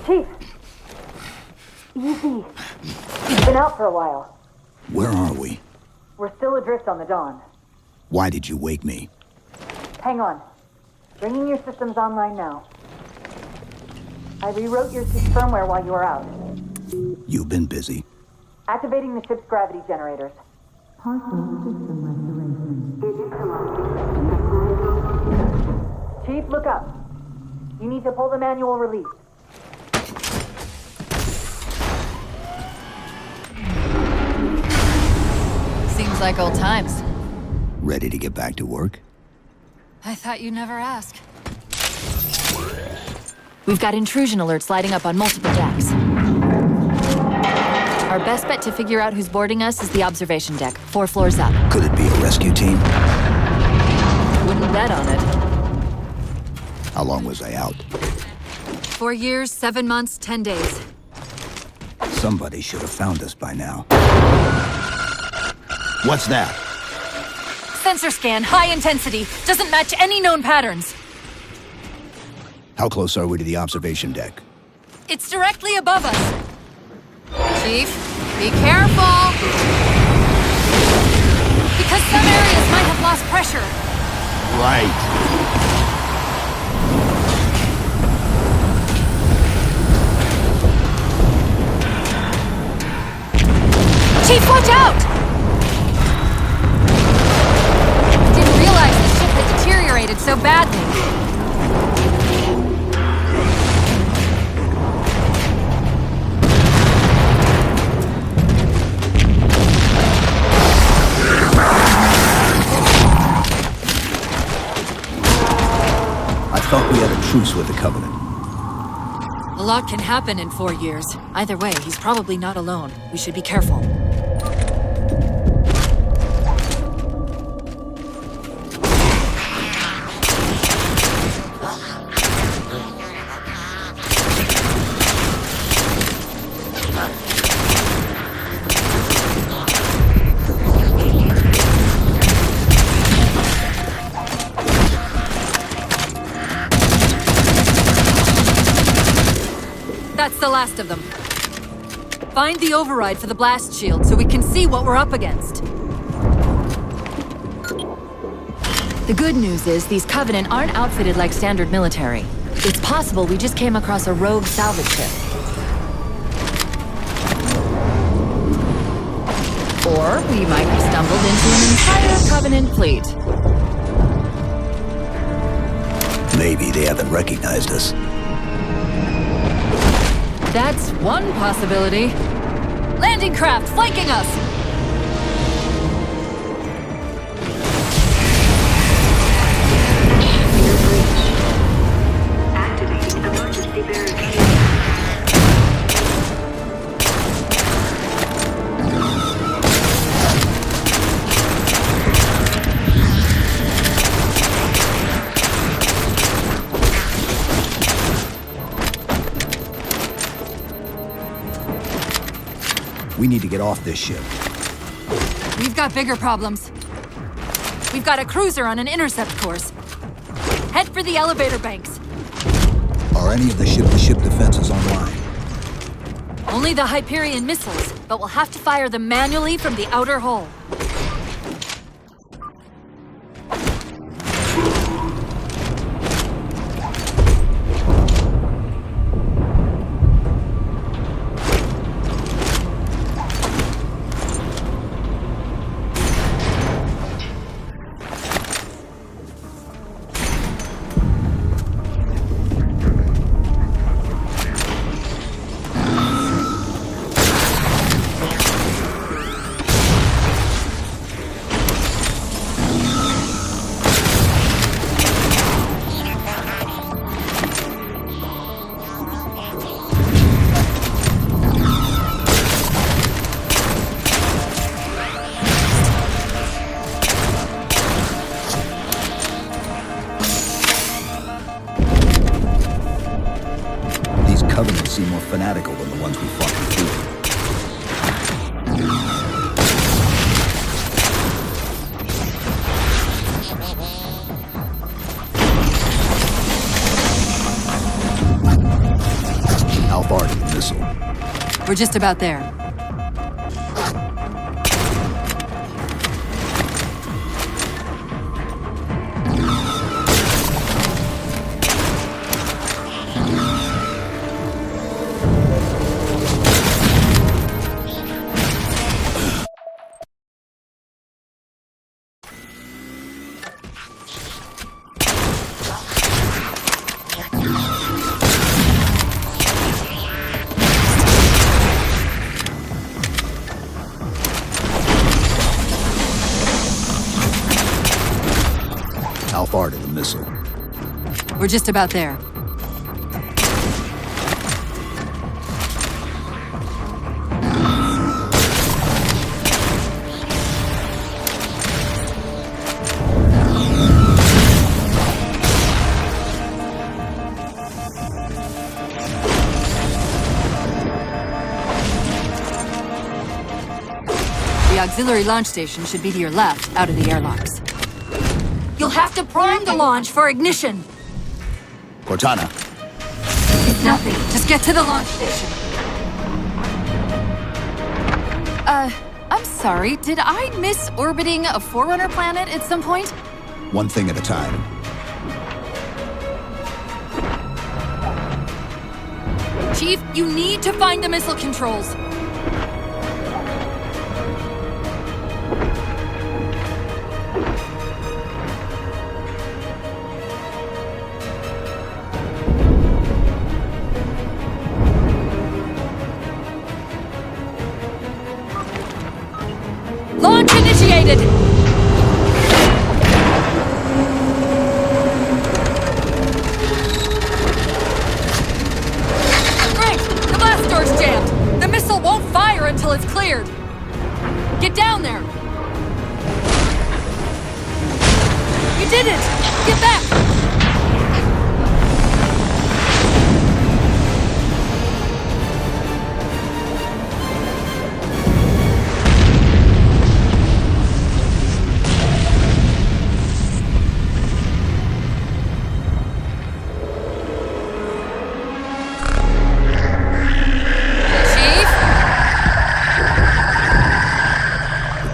Chief! Easy. You've been out for a while. Where are we? We're still adrift on the Dawn. Why did you wake me? Hang on. Bringing your systems online now. I rewrote your ship's firmware while you were out. You've been busy. Activating the ship's gravity generators. Chief, look up. You need to pull the manual release. Seems like old times. Ready to get back to work? I thought you'd never ask. We've got intrusion alerts lighting up on multiple decks. Our best bet to figure out who's boarding us is the observation deck, 4 floors up. Could it be a rescue team? Wouldn't bet on it. How long was I out? 4 years, 7 months, 10 days. Somebody should have found us by now. What's that? Sensor scan, high intensity. Doesn't match any known patterns. How close are we to the observation deck? It's directly above us. Chief, be careful! Because some areas might have lost pressure. Right. Chief, watch out! Didn't realize the ship had deteriorated so badly. I thought we had a truce with the Covenant. A lot can happen in 4 years. Either way, he's probably not alone. We should be careful. That's the last of them. Find the override for the blast shield so we can see what we're up against. The good news is these Covenant aren't outfitted like standard military. It's possible we just came across a rogue salvage ship. Or we might have stumbled into an entire Covenant fleet. Maybe they haven't recognized us. That's one possibility. Landing craft flanking us! Activating emergency barricade. We need to get off this ship. We've got bigger problems. We've got a cruiser on an intercept course. Head for the elevator banks. Are any of the ship-to-ship defenses online? Only the Hyperion missiles, but we'll have to fire them manually from the outer hull. Covenants seem more fanatical than the ones we fought before. We're just about there. How far to the missile? We're just about there. The auxiliary launch station should be to your left, out of the airlocks. You'll have to prime the launch for ignition. Cortana, It's nothing. Just get to the launch station. I'm sorry. Did I miss orbiting a Forerunner planet at some point? one thing at a time. Chief, you need to find the missile controls. Launch initiated! Great! The blast door's jammed! The missile won't fire until it's cleared! Get down there! You did it! Get back!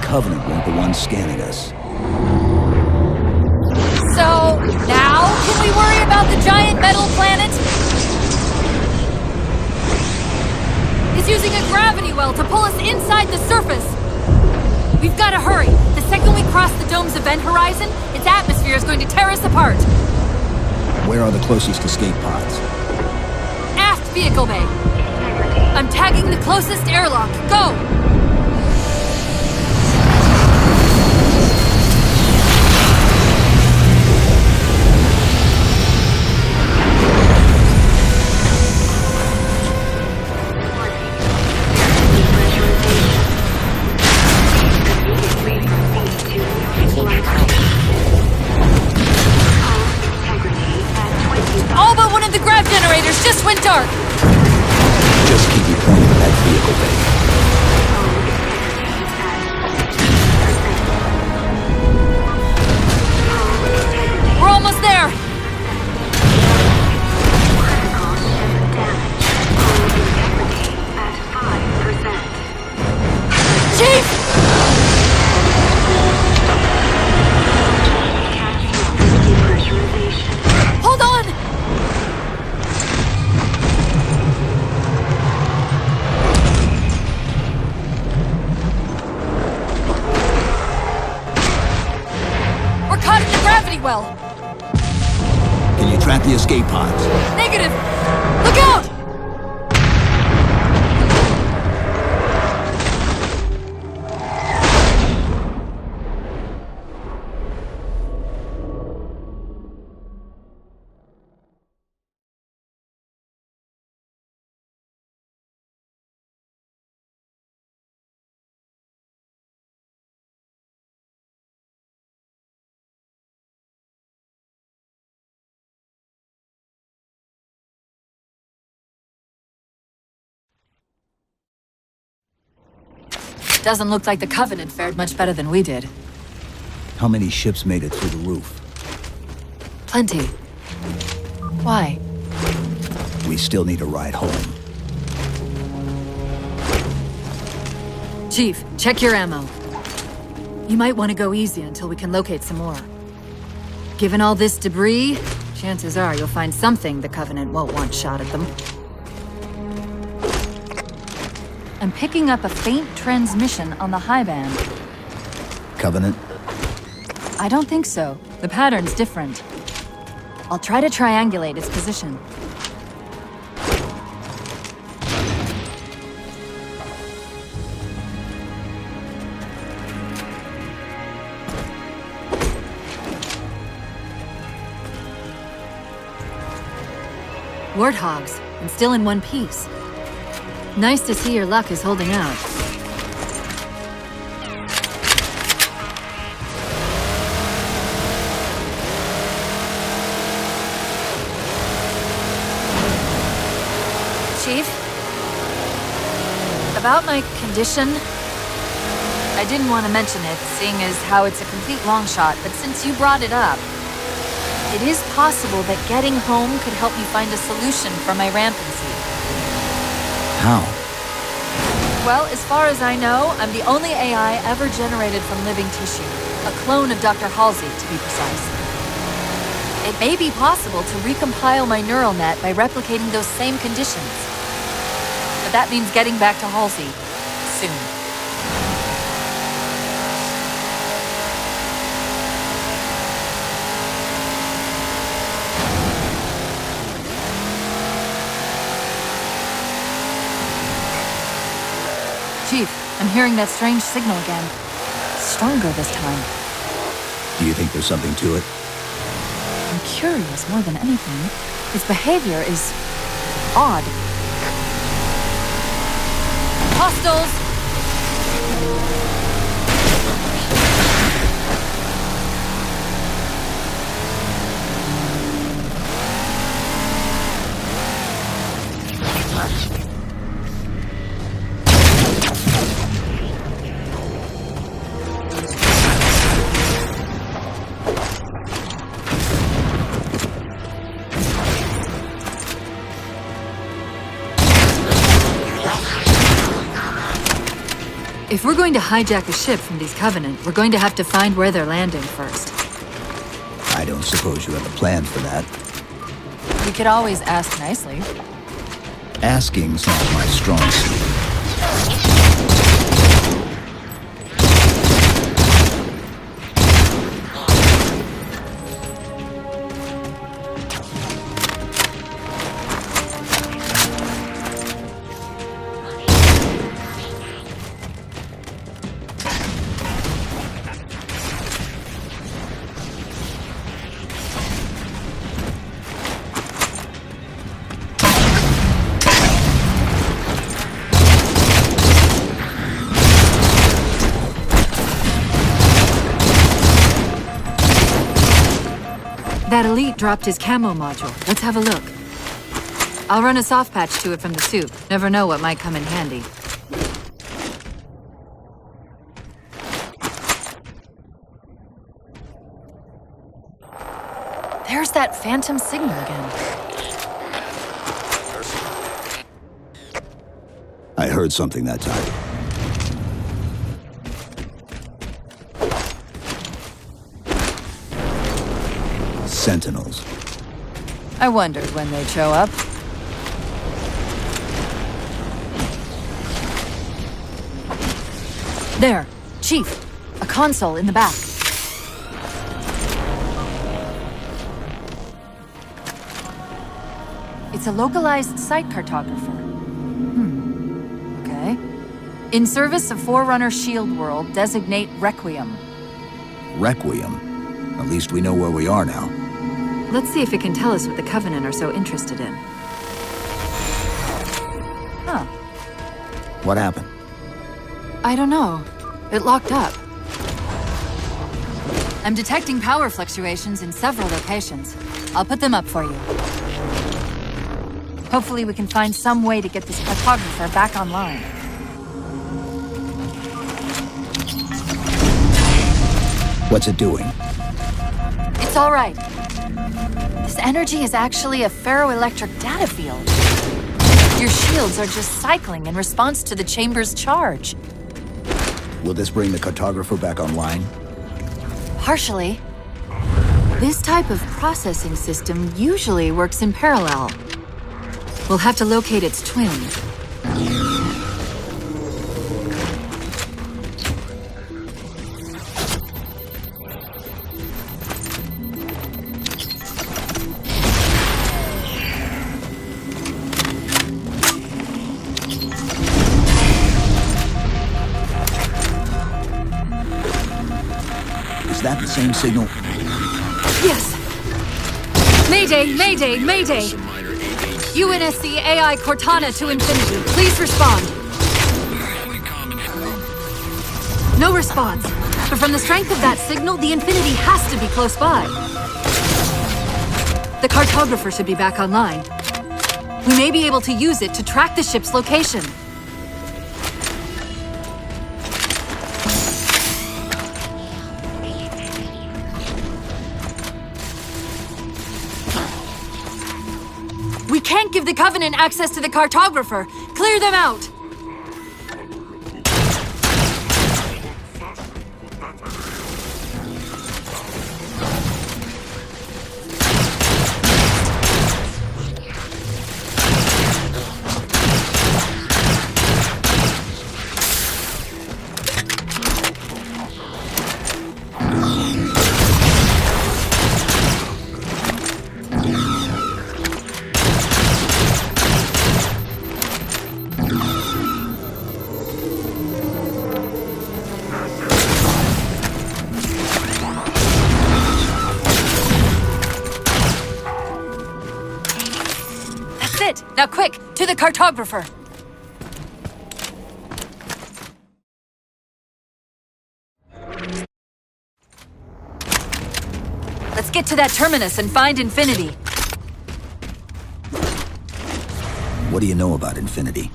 Covenant weren't the ones scanning us. So, now can we worry about the giant metal planet? It's using a gravity well to pull us inside the surface. We've got to hurry. The second we cross the dome's event horizon, its atmosphere is going to tear us apart. Where are the closest escape pods? Aft vehicle bay. I'm tagging the closest airlock. Go! All but one of the grav generators just went dark. Just keep your point at that vehicle bay. We're almost there. Chief! Hold on! We're caught in the gravity well. Can you track the escape pods? Negative! Look out! Doesn't look like the Covenant fared much better than we did. How many ships made it through the roof? Plenty. Why? We still need a ride home. Chief, check your ammo. You might want to go easy until we can locate some more. Given all this debris, chances are you'll find something the Covenant won't want shot at them. I'm picking up a faint transmission on the high band. Covenant? I don't think so. The pattern's different. I'll try to triangulate its position. Warthogs, and still in one piece. Nice to see your luck is holding out. Chief? About my condition? I didn't want to mention it, seeing as how it's a complete long shot, but since you brought it up, it is possible that getting home could help me find a solution for my rampancy. How? Well, as far as I know, I'm the only AI ever generated from living tissue. A clone of Dr. Halsey, to be precise. It may be possible to recompile my neural net by replicating those same conditions. But that means getting back to Halsey soon. Chief, I'm hearing that strange signal again. Stronger this time. Do you think there's something to it? I'm curious more than anything. Its behavior is odd. Hostiles! If we're going to hijack a ship from these Covenant, we're going to have to find where they're landing first. I don't suppose you have a plan for that. We could always ask nicely. Asking's not my strong suit. That elite dropped his camo module. Let's have a look. I'll run a soft patch to it from the suit. Never know what might come in handy. There's that phantom signal again. I heard something that time. Sentinels. I wondered when they'd show up. There, Chief. A console in the back. It's a localized site cartographer. Okay. In service of Forerunner Shield World, designate Requiem. Requiem? At least we know where we are now. Let's see if it can tell us what the Covenant are so interested in. Huh. What happened? I don't know. It locked up. I'm detecting power fluctuations in several locations. I'll put them up for you. Hopefully we can find some way to get this cartographer back online. What's it doing? It's all right. This energy is actually a ferroelectric data field. Your shields are just cycling in response to the chamber's charge. Will this bring the cartographer back online? Partially. This type of processing system usually works in parallel. We'll have to locate its twin. Is that the same signal? Yes! Mayday, mayday, mayday! UNSC AI Cortana to Infinity. Please respond. No response. But from the strength of that signal, the Infinity has to be close by. The cartographer should be back online. We may be able to use it to track the ship's location. We can't give the Covenant access to the cartographer. Clear them out. Now quick, to the cartographer! Let's get to that terminus and find Infinity. What do you know about Infinity?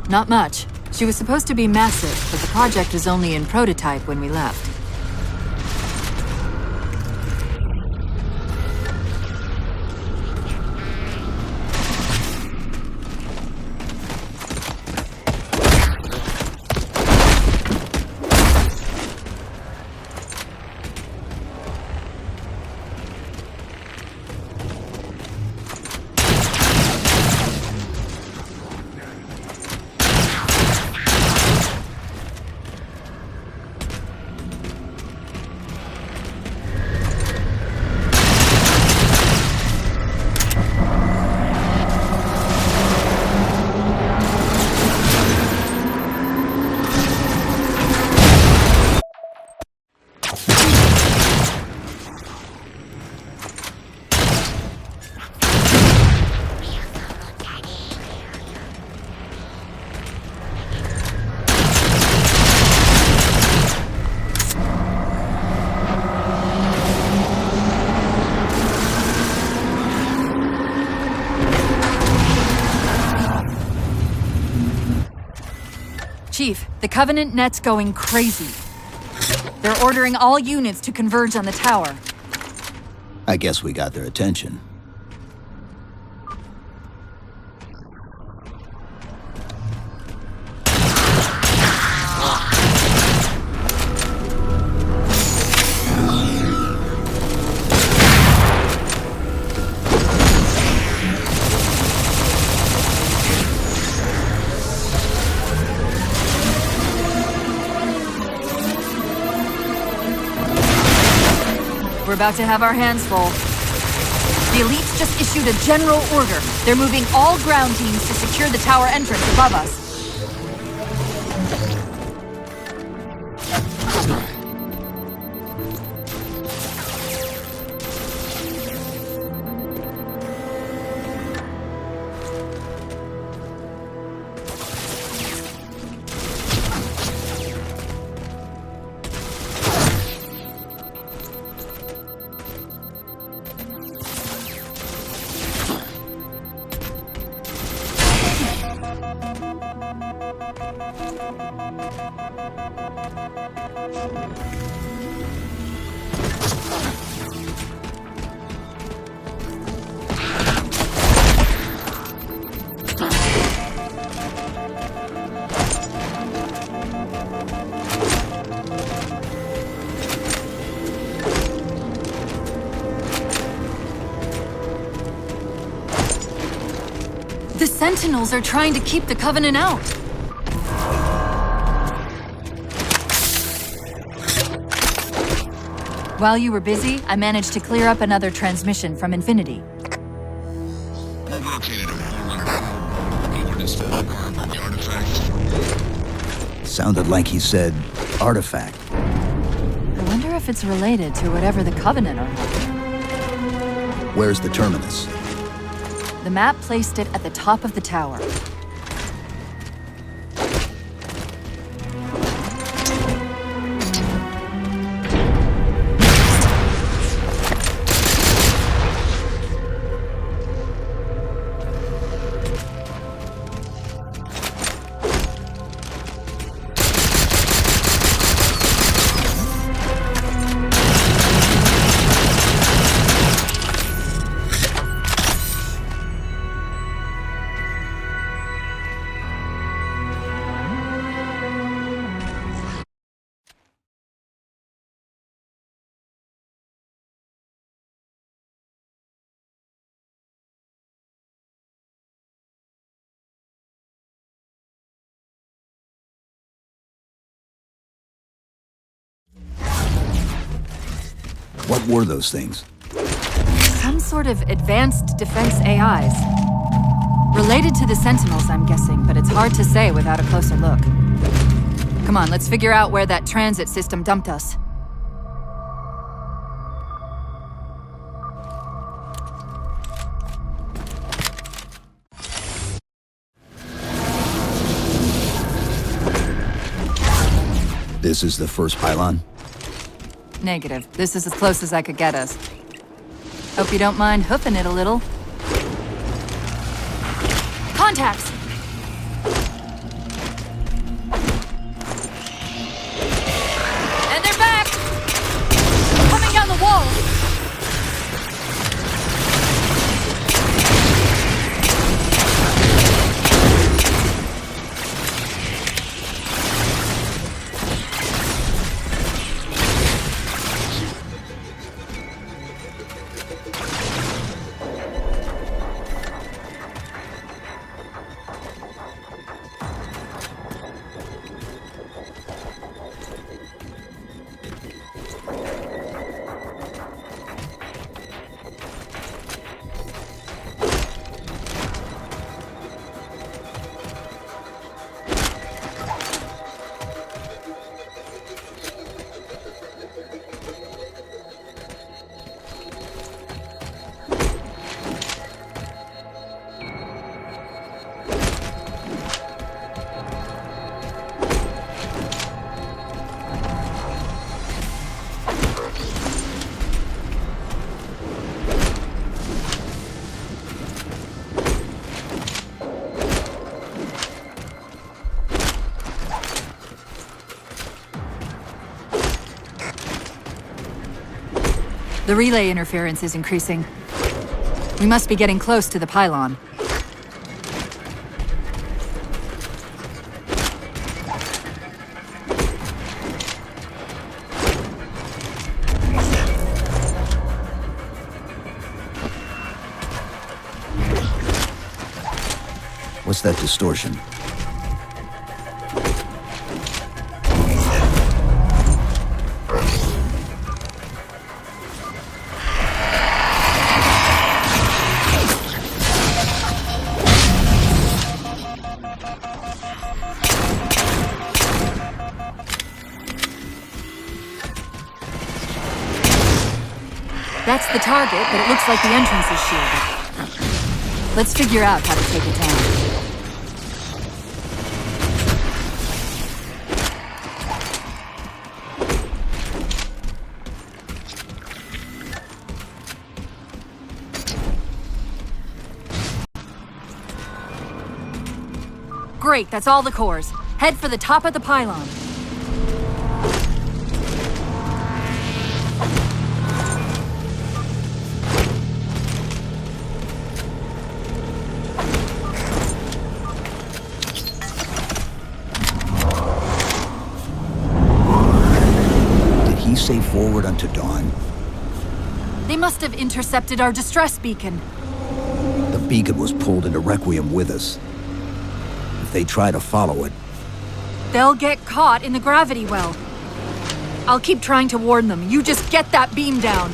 Not much. She was supposed to be massive, but the project was only in prototype when we left. Chief, the Covenant net's going crazy. They're ordering all units to converge on the tower. I guess we got their attention. We're about to have our hands full. The elites just issued a general order. They're moving all ground teams to secure the tower entrance above us. Sentinels are trying to keep the Covenant out. While you were busy, I managed to clear up another transmission from Infinity. Located a the artifact. Sounded like he said artifact. I wonder if it's related to whatever the Covenant are like. Where's the terminus? The map placed it at the top of the tower. What were those things? Some sort of advanced defense AIs. Related to the Sentinels, I'm guessing, but it's hard to say without a closer look. Come on, let's figure out where that transit system dumped us. This is the first pylon? Negative. This is as close as I could get us. Hope you don't mind hoofing it a little. Contacts! And they're back! Coming down the wall! The relay interference is increasing. We must be getting close to the pylon. What's that distortion? That's the target, but it looks like the entrance is shielded. Let's figure out how to take it down. Great, that's all the cores. Head for the top of the pylon. Say forward unto dawn? They must have intercepted our distress beacon. The beacon was pulled into Requiem with us. If they try to follow it, They'll get caught in the gravity well. I'll keep trying to warn them. You just get that beam down.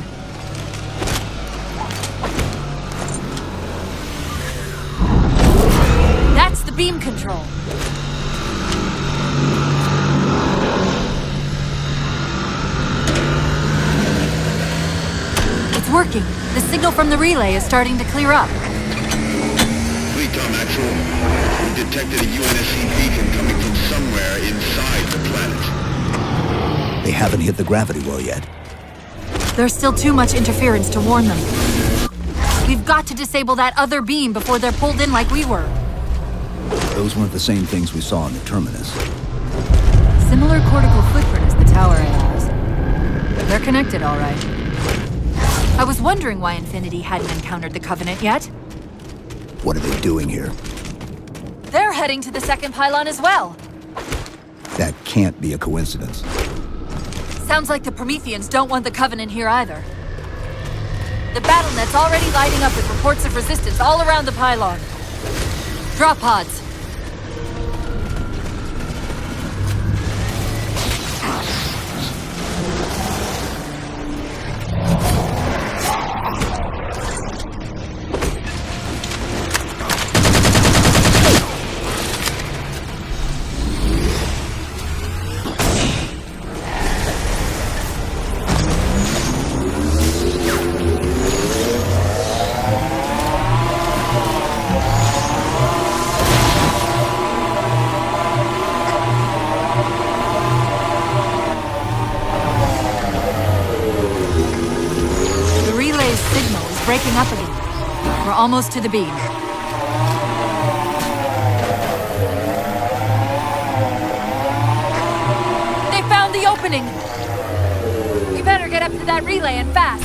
That's the beam control. It's working. The signal from the relay is starting to clear up. Fleetcom Actual. We detected a UNSC beacon coming from somewhere inside the planet. they haven't hit the gravity well yet. There's still too much interference to warn them. We've got to disable that other beam before they're pulled in like we were. Those weren't the same things we saw in the terminus. Similar cortical footprint as the tower AIs. They're connected, all right. I was wondering why Infinity hadn't encountered the Covenant yet. What are they doing here? They're heading to the second pylon as well. That can't be a coincidence. Sounds like the Prometheans don't want the Covenant here either. The BattleNet's already lighting up with reports of resistance all around the pylon. Drop pods. Breaking up again. We're almost to the beam. They found the opening! We better get up to that relay and fast.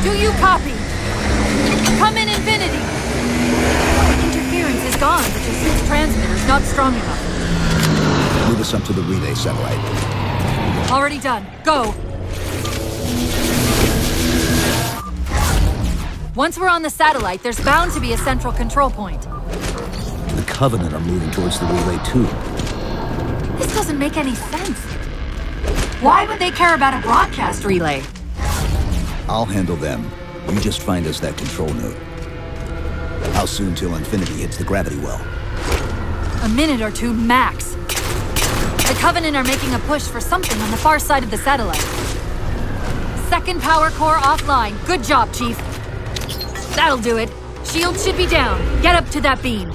Do you copy? Come in, Infinity! Interference is gone, but your suit's transmitter's not strong enough. Move us up to the relay satellite. Already done. Go! Once we're on the satellite, there's bound to be a central control point. The Covenant are moving towards the relay too. This doesn't make any sense. Why would they care about a broadcast relay? I'll handle them. You just find us that control node. How soon till Infinity hits the gravity well? A minute or two max. The Covenant are making a push for something on the far side of the satellite. Second power core offline. Good job, Chief. That'll do it. Shields should be down. Get up to that beam.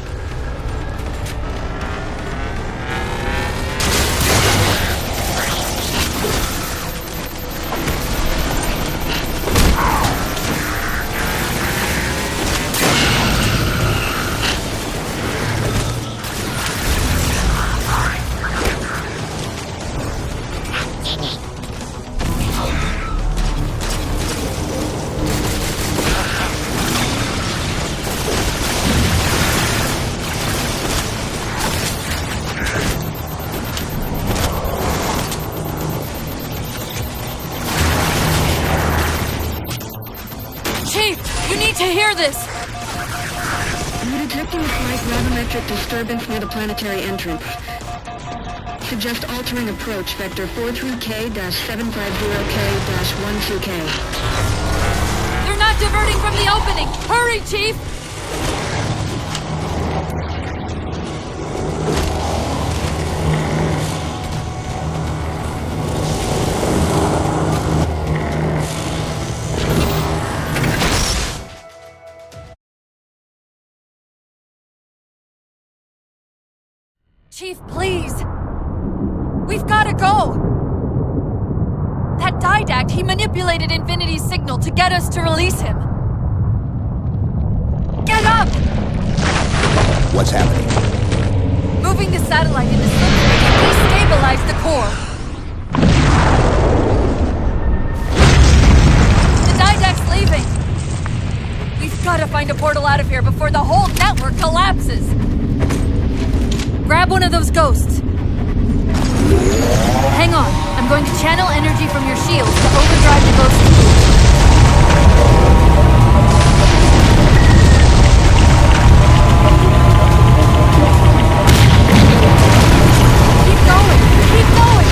To hear this! We're detecting a slight gravimetric disturbance near the planetary entrance. Suggest altering approach vector 43K-750K-12K. They're not diverting from the opening! Hurry, Chief! Chief, please! We've gotta go! That Didact, he manipulated Infinity's signal to get us to release him! Get up! What's happening? Moving the satellite into slipstream to destabilize the core. The Didact's leaving! We've gotta find a portal out of here before the whole network collapses! Grab one of those ghosts. Hang on, I'm going to channel energy from your shields to overdrive the ghosts. Keep going! Keep going!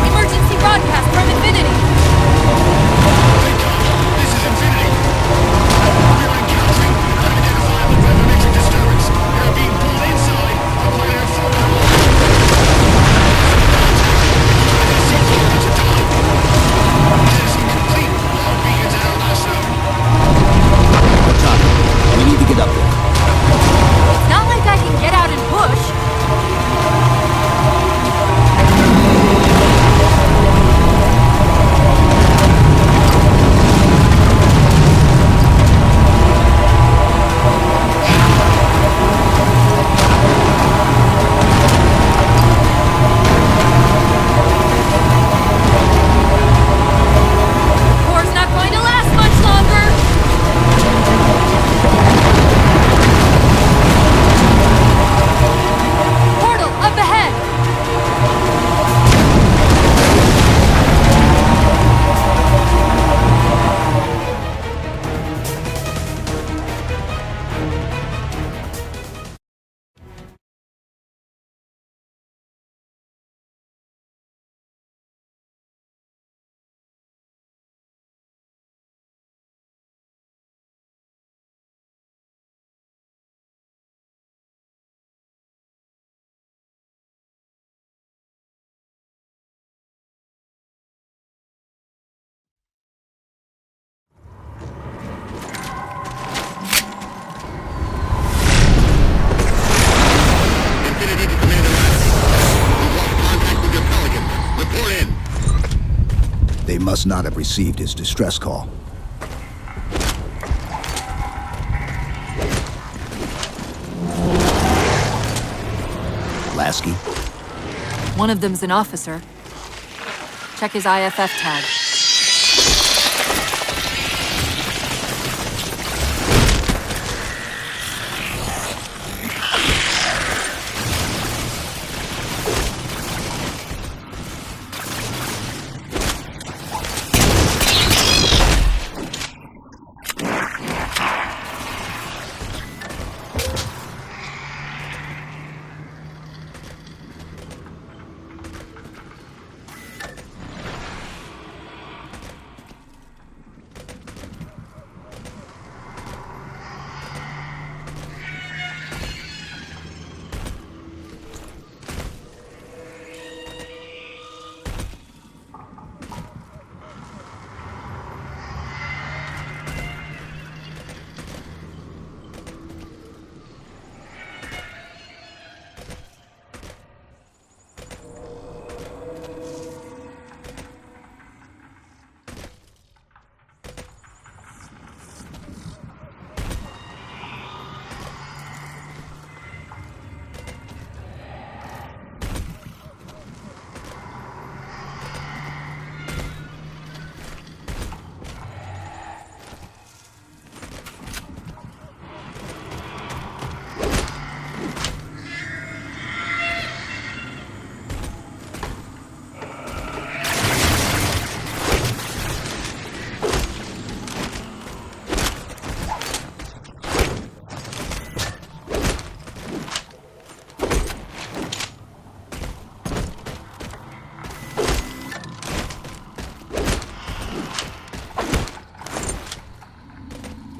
Emergency broadcast from Infinity! This is Infinity. We are encountering unidentifiable gravimetric disturbance. We are being pulled inside a planar photon. Complete. All beacons at our last node. Copy. We need to get up there. It's not like I can get out and push. Core's not going to last much longer. Portal up ahead. Infinity to Commander Riley. We've lost contact with your Pelican. Report in. They must not have received his distress call. Lasky? One of them's an officer. Check his IFF tag.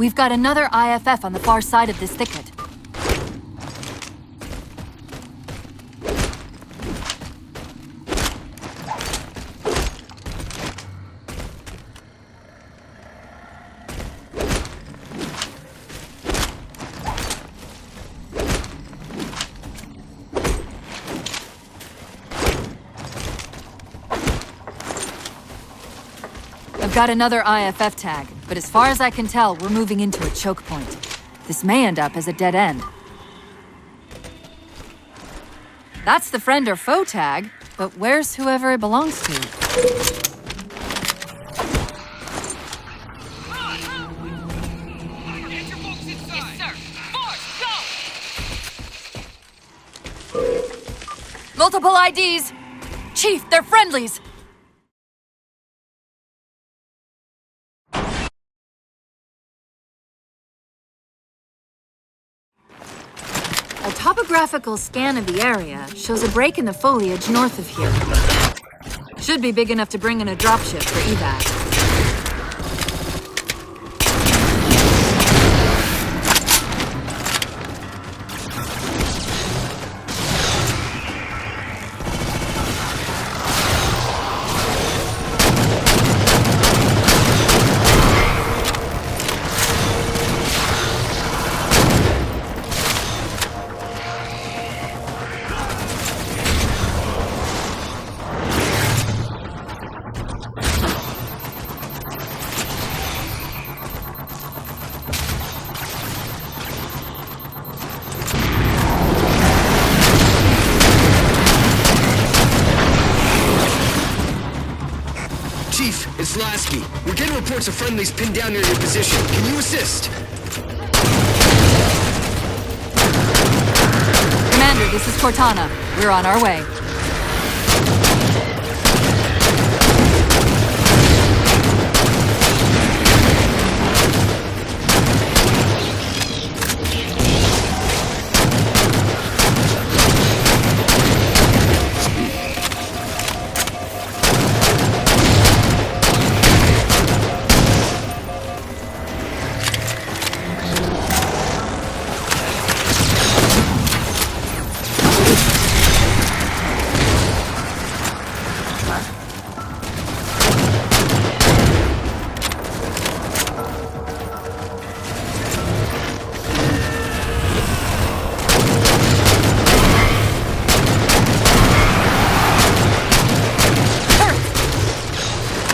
We've got another IFF on the far side of this thicket. I've got another IFF tag, but as far as I can tell, we're moving into a choke point. This may end up as a dead end. That's the friend or foe tag, but where's whoever it belongs to? Multiple IDs! Chief, they're friendlies! A topographical scan of the area shows a break in the foliage north of here. Should be big enough to bring in a dropship for evac. It's Lasky. We're getting reports of friendlies pinned down near your position. Can you assist? Commander, this is Cortana. We're on our way.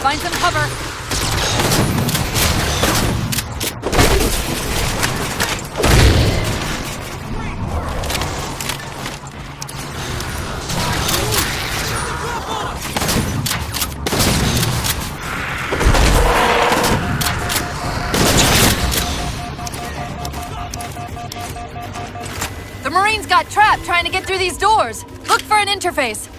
Find some cover. The Marines got trapped trying to get through these doors. Look for an interface.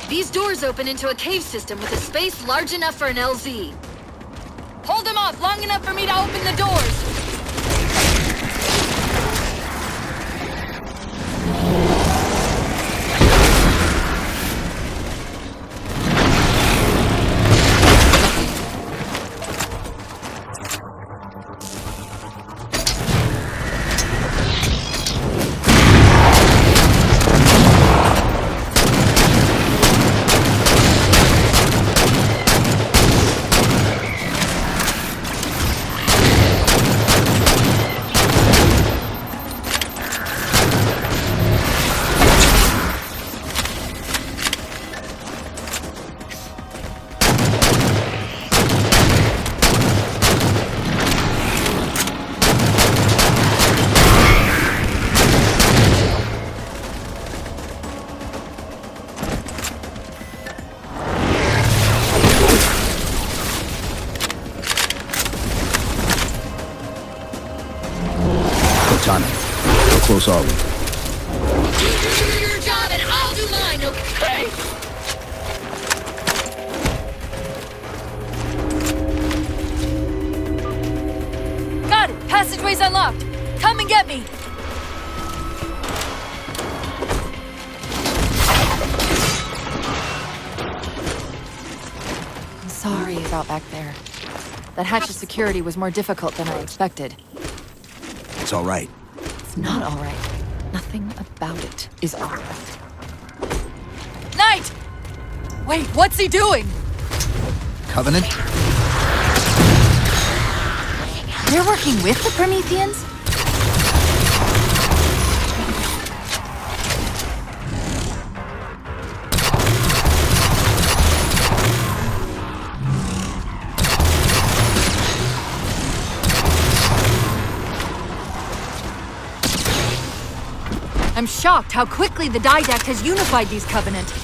These doors open into a cave system with a space large enough for an LZ. Hold them off long enough for me to open the doors! Cortana, how close are we? You do your job and I'll do mine, okay? Got it! Passageway's unlocked! Come and get me! Sorry about back there. That hatch of security was more difficult than I expected. It's all right. It's not all right. Nothing about it is all right. Knight! Wait, what's he doing? Covenant? They're working with the Prometheans? I'm shocked how quickly the Didact has unified these Covenant.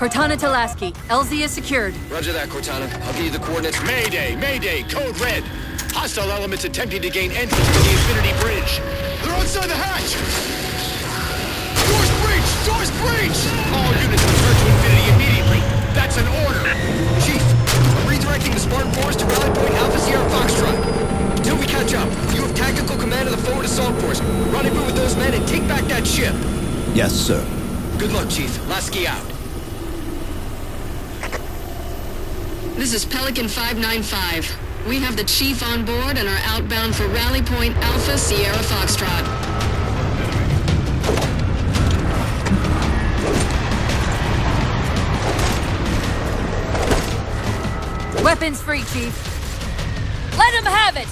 Cortana to Lasky. LZ is secured. Roger that, Cortana. I'll give you the coordinates. Mayday! Mayday! Code red! Hostile elements attempting to gain entrance to the Infinity Bridge! They're outside the hatch! Doors breached! Doors breached! All units return to Infinity immediately! That's an order! Chief, I'm redirecting the Spartan Force to rally point Alpha Sierra Foxtrot. Until we catch up, you have tactical command of the forward assault force. Rendezvous with those men and take back that ship. Yes, sir. Good luck, Chief. Lasky out. This is Pelican 595. We have the Chief on board and are outbound for Rally Point Alpha Sierra Foxtrot. Weapons free, Chief. Let him have it!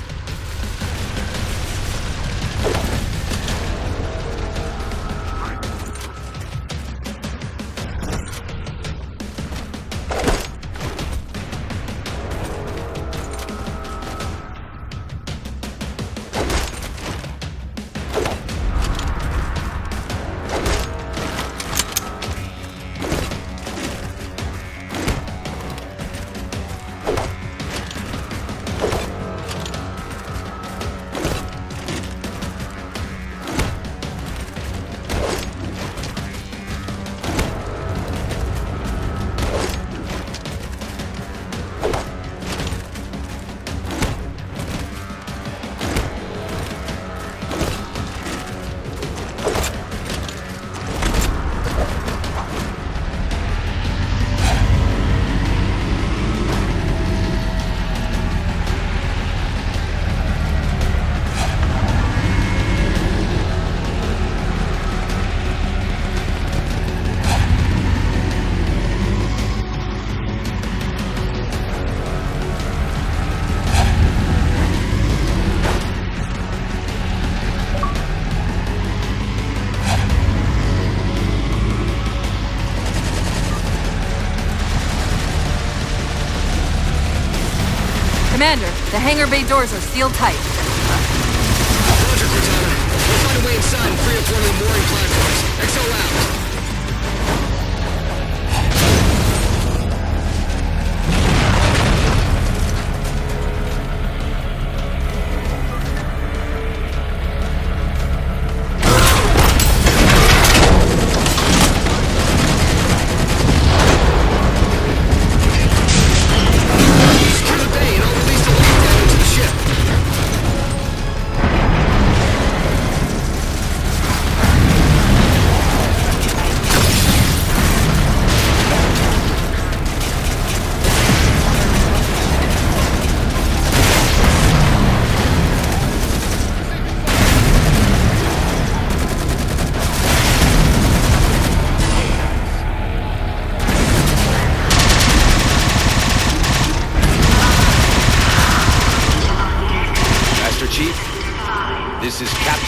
Commander, the hangar bay doors are sealed tight. Roger, Cortana. We'll find a way inside and free up one of the mooring platforms. XO out.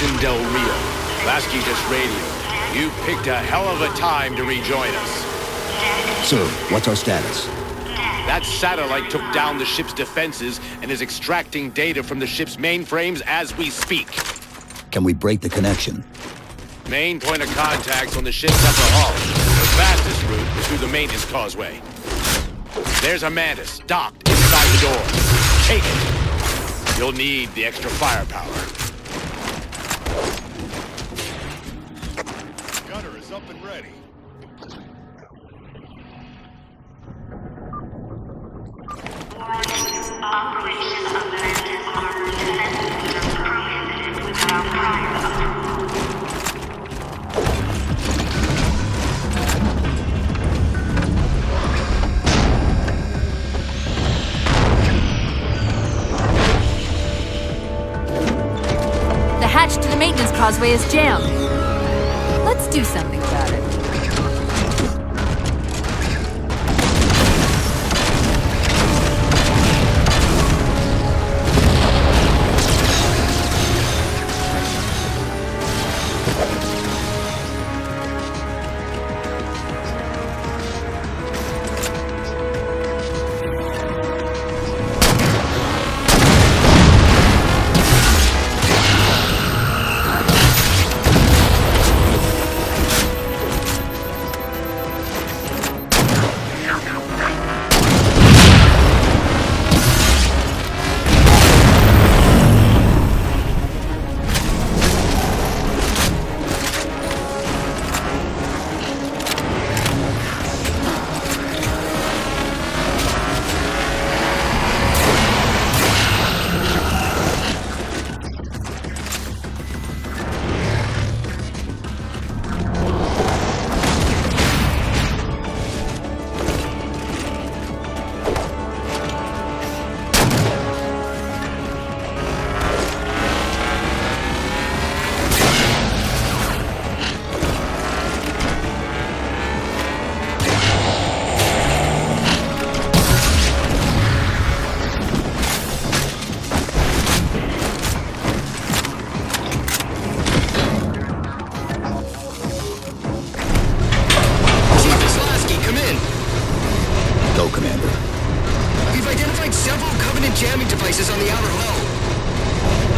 Captain Del Rio. Lasky just radioed. You picked a hell of a time to rejoin us. Sir, what's our status? That satellite took down the ship's defenses and is extracting data from the ship's mainframes as we speak. Can we break the connection? Main point of contact's on the ship's upper hull. The fastest route is through the maintenance causeway. There's a Mantis docked inside the door. Take it. You'll need the extra firepower. Gunner is up and ready. Operation of Mantis armored defense systems prohibited without prior approval. The hatch to the maintenance causeway is jammed. Let's do something about it.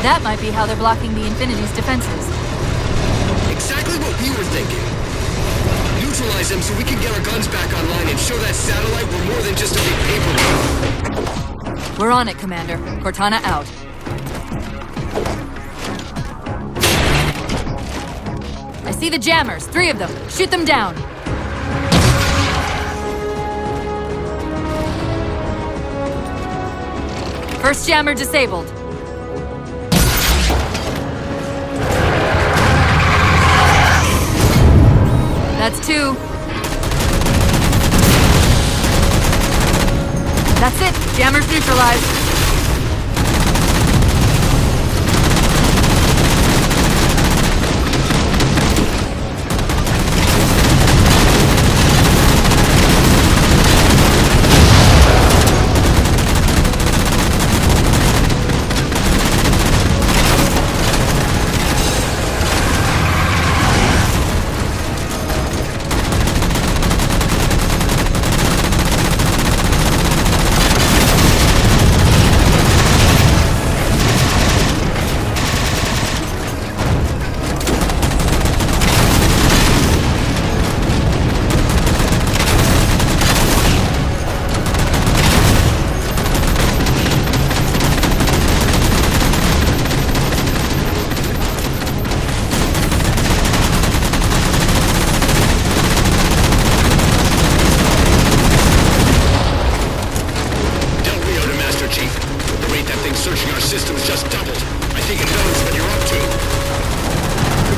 That might be how they're blocking the Infinity's defenses. Exactly what we were thinking. Neutralize them so we can get our guns back online and show that satellite we're more than just a big paper. We're on it, Commander. Cortana out. I see the jammers. 3 of them. Shoot them down. First jammer disabled. That's 2. That's it. Jammers neutralized.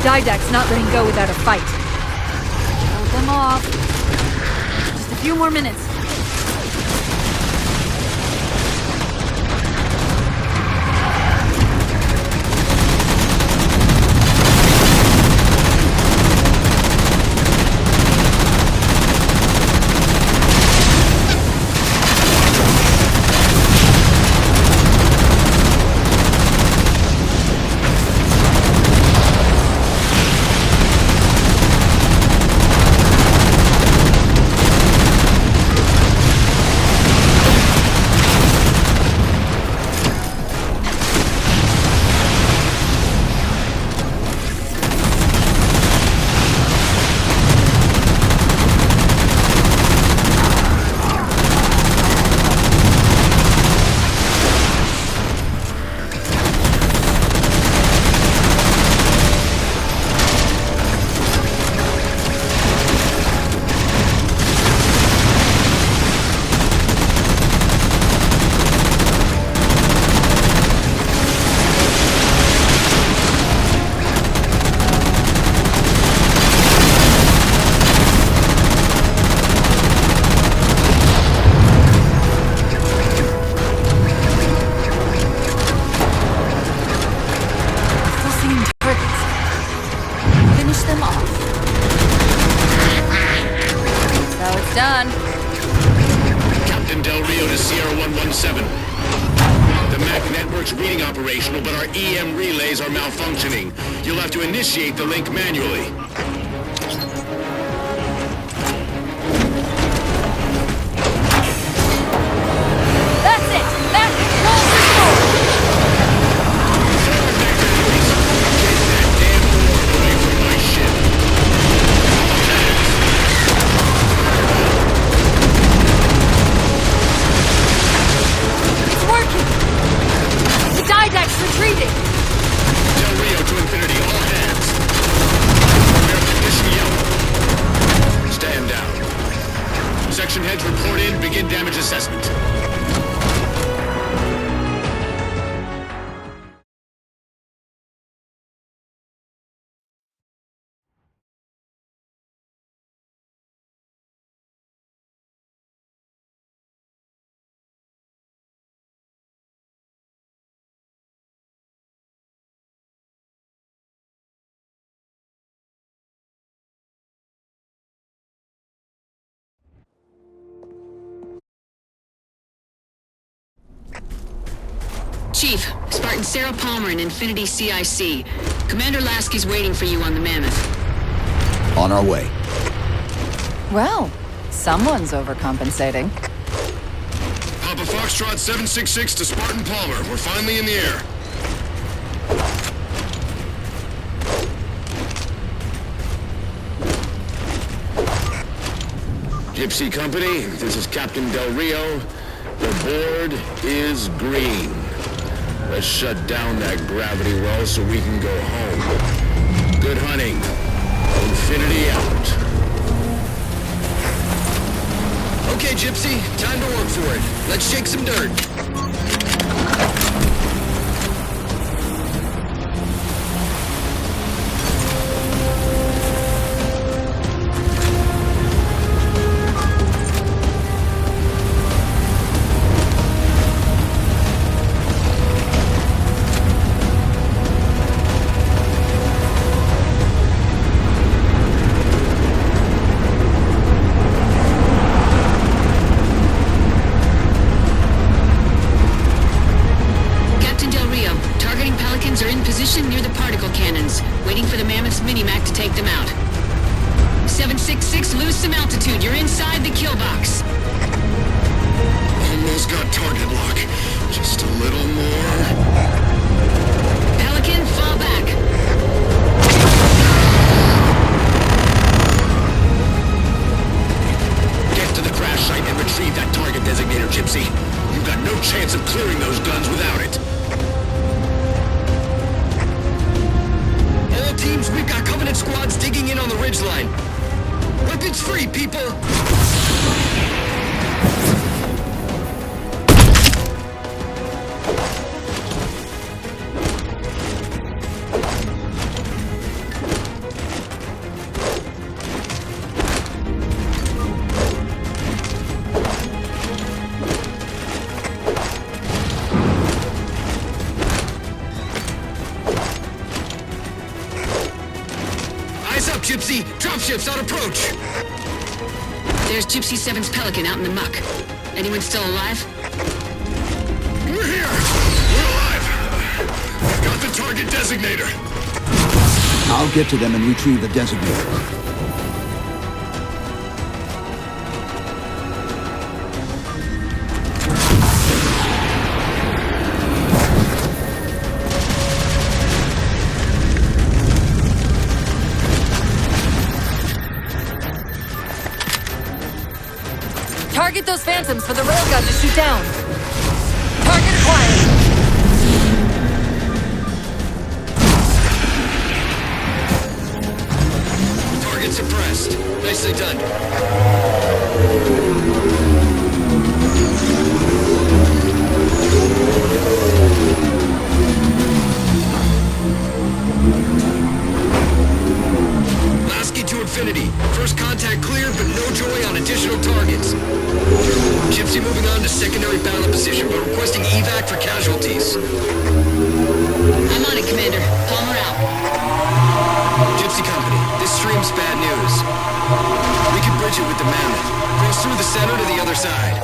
Didac's not letting go without a fight. Hold them off. Just a few more minutes. Captain Del Rio to c0ry123. The MAC network's reading operational, but our EM relays are malfunctioning. You'll have to initiate the link manually. That's it! That controls the door! Get that damn door away from my ship. It's working! The Didact's retreating! Del Rio to Infinity, all hands. Prepare condition yellow. Stand down. Section heads report in, begin damage assessment. Chief, Spartan Sarah Palmer in Infinity CIC. Commander Lasky's waiting for you on the Mammoth. On our way. Well, someone's overcompensating. Papa Foxtrot 766 to Spartan Palmer. We're finally in the air. Gypsy Company, this is Captain Del Rio. The board is green. Let's shut down that gravity well so we can go home. Good hunting. Infinity out. Okay, Gypsy, time to work for it. Let's shake some dirt. Near the particle cannons, waiting for the Mammoth's mini-Mac to take them out. 766, lose some altitude. You're inside the kill box. Almost got target lock. Just a little more. Pelican, fall back. Get to the crash site and retrieve that target designator, Gypsy. You've got no chance of clearing those guns without it. Teams, we've got Covenant squads digging in on the ridgeline. Weapons free, people! Gypsy, dropships on approach! There's Gypsy 7's Pelican out in the muck. Anyone still alive? We're here! We're alive! We've got the target designator! I'll get to them and retrieve the designator. Target those phantoms for the railgun to shoot down. Target acquired. Target suppressed. Nicely done. Lasky to Infinity. First contact cleared, but no joy on additional targets. Gypsy moving on to secondary battle position, but requesting evac for casualties. I'm on it, Commander. Palmer out. Gypsy Company, this stream's bad news. We could bridge it with the Mammoth. Goes through the center to the other side.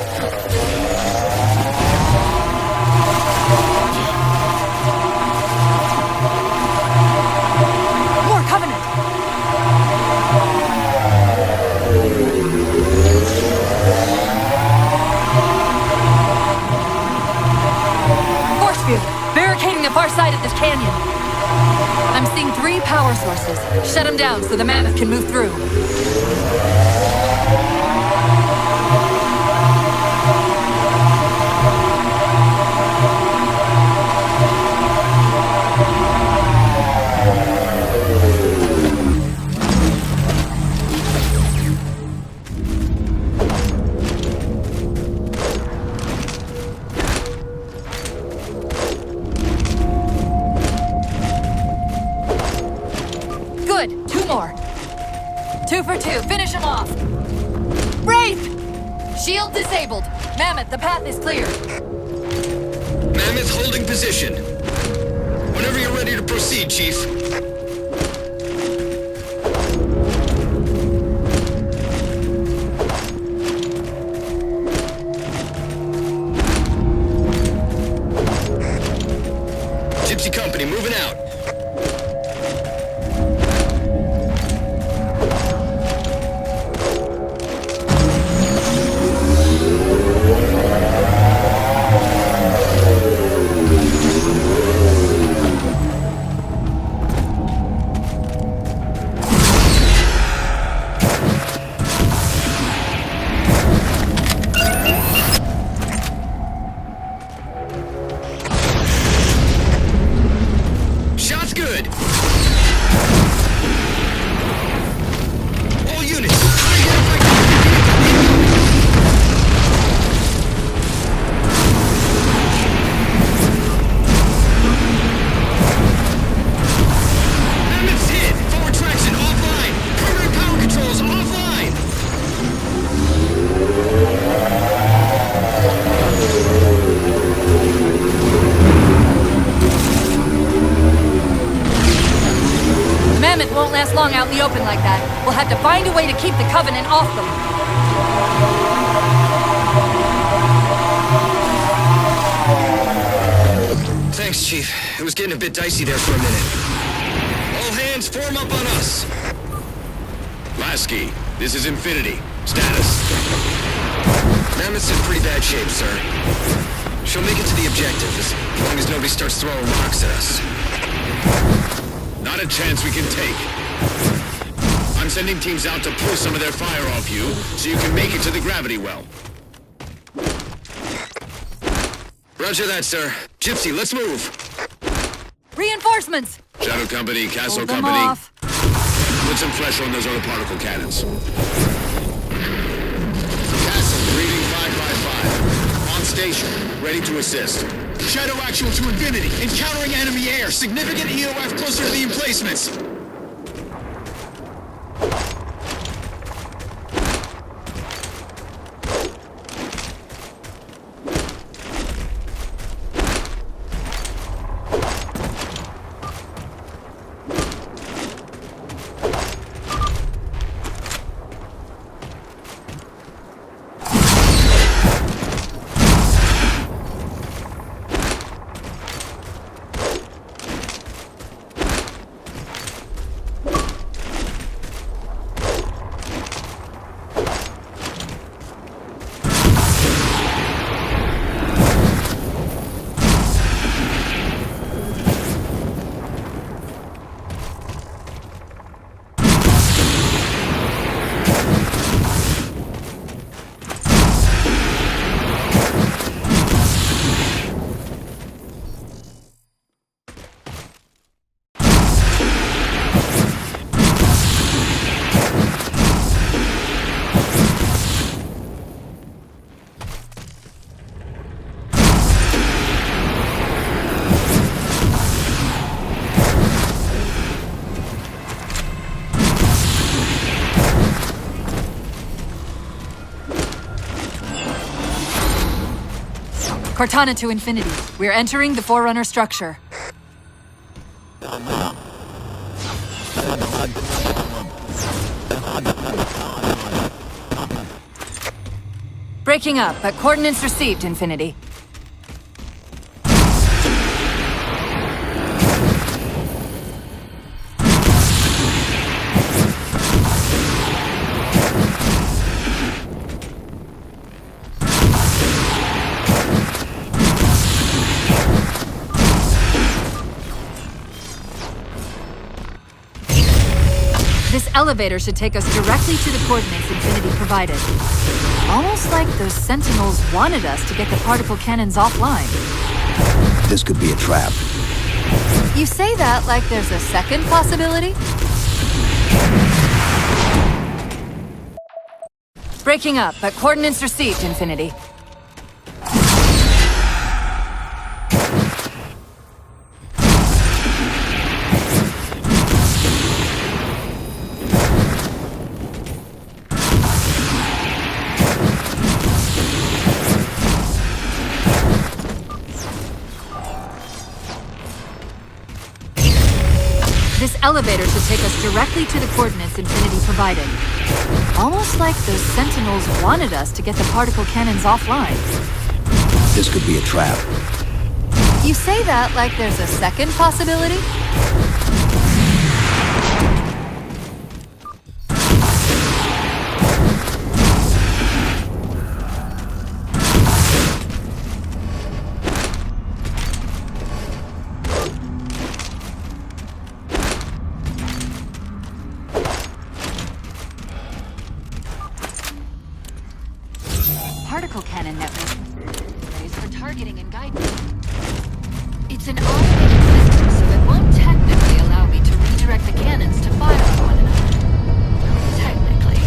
More Covenant! Force field! Barricading the far side of this canyon. I'm seeing 3 power sources. Shut them down so the Mammoth can move through. Good. 2 more. 2 for 2. Finish him off. Wraith! Shield disabled. Mammoth, the path is clear. Mammoth holding position. Whenever you're ready to proceed, Chief. Gypsy Company moving out. Shot's good. All units, identify Mammoth's hit. Forward traction offline. Permanent power controls offline. Mammoth won't last long out in the open like that. We'll have to find a way to keep the Covenant off them. Thanks, Chief. It was getting a bit dicey there for a minute. All hands form up on us. Lasky, this is Infinity. Status. Mammoth's in pretty bad shape, sir. She'll make it to the objective as long as nobody starts throwing rocks at us. Not a chance we can take. I'm sending teams out to pull some of their fire off you, so you can make it to the gravity well. Roger that, sir. Gypsy, let's move. Reinforcements! Shadow Company, Castle Hold them Company, off. put some pressure on those other particle cannons. Castle, reading 555. On station, ready to assist. Shadow actual to Infinity. Encountering enemy air. Significant EOF closer to the emplacements. Cortana to Infinity. We're entering the Forerunner structure. Breaking up, but coordinates received, Infinity. This elevator should take us directly to the coordinates Infinity provided. Almost like those Sentinels wanted us to get the particle cannons offline. This could be a trap. You say that like there's a second possibility? Breaking up, but coordinates received, Infinity. This elevator should take us directly to the coordinates Infinity provided. Almost like those Sentinels wanted us to get the particle cannons offline. This could be a trap. You say that like there's a second possibility? Particle cannon network used for targeting and guidance. It's an automated system, so it won't technically allow me to redirect the cannons to fire on one another. Technically.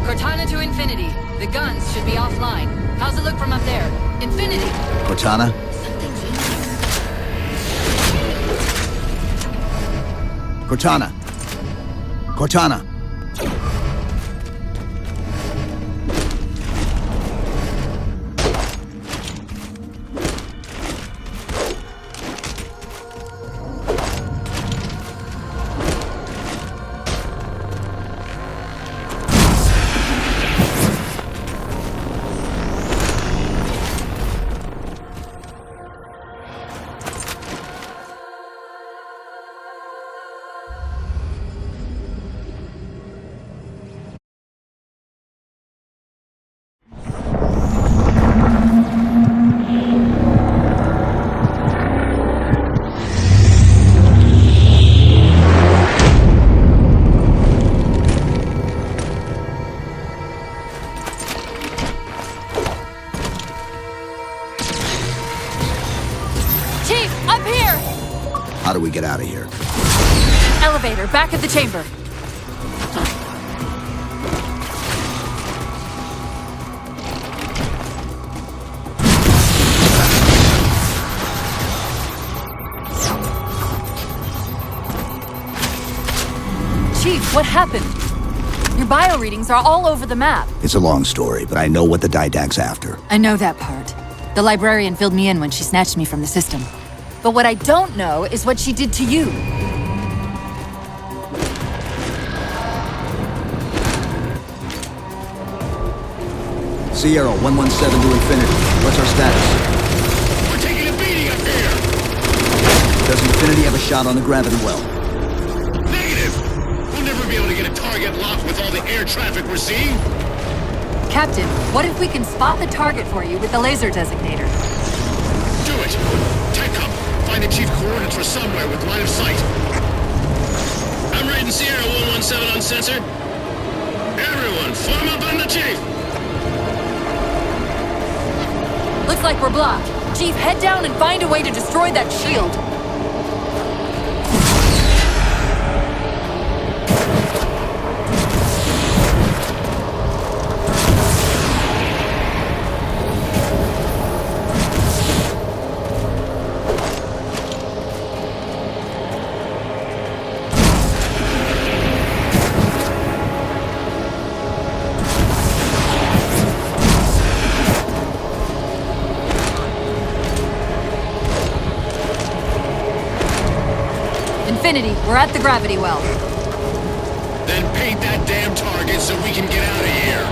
Cortana to Infinity. The guns should be offline. How's it look from up there? Infinity! Cortana? Something's in Cortana! Cortana! How do we get out of here? elevator, back at the chamber. Chief, what happened? Your bio readings are all over the map. It's a long story, but I know what the Didac's after. I know that part. The librarian filled me in when she snatched me from the system. But what I don't know is what she did to you. c0ry123 to Infinity. What's our status? We're taking a beating up here! Does Infinity have a shot on the gravity well? Negative! We'll never be able to get a target locked with all the air traffic we're seeing. Captain, what if we can spot the target for you with the laser designator? Do it! Tech up! Find the chief coordinates for somewhere with line of sight. I'm reading Sierra 117 on sensor. Everyone, form up on the chief! Looks like we're blocked. Chief, head down and find a way to destroy that shield. Infinity, we're at the gravity well. Then paint that damn target. target so we can get out of here.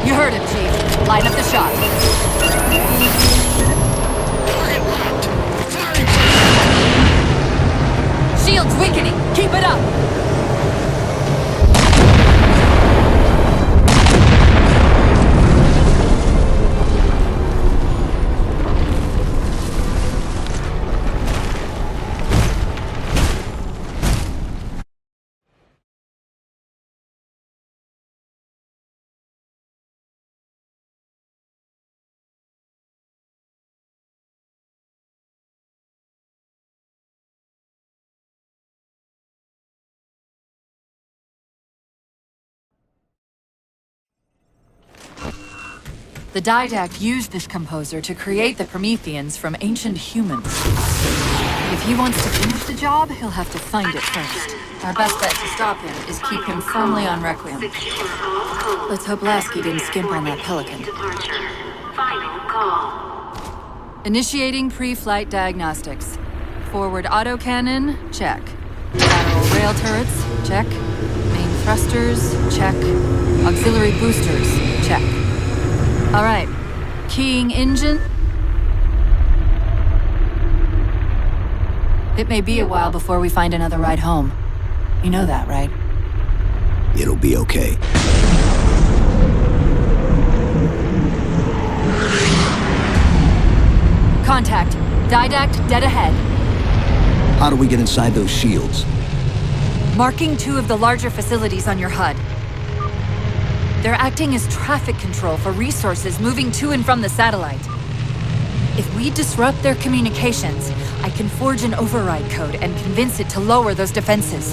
You heard him, Chief. Line up the shot. Target locked. Firing. Shield's weakening. Keep it up. The Didact used this composer to create the Prometheans from ancient humans. If he wants to finish the job, he'll have to find it first. Our best bet to stop him is keep him firmly on Requiem. Let's hope Lasky didn't skimp on that Pelican. Final call. Initiating pre-flight diagnostics. Forward autocannon, check. Lateral rail turrets, check. Main thrusters, check. Auxiliary boosters, check. All right. Keying engine. It may be a while before we find another ride home. You know that, right? It'll be okay. Contact. Didact dead ahead. How do we get inside those shields? Marking 2 of the larger facilities on your HUD. They're acting as traffic control for resources moving to and from the satellite. If we disrupt their communications, I can forge an override code and convince it to lower those defenses.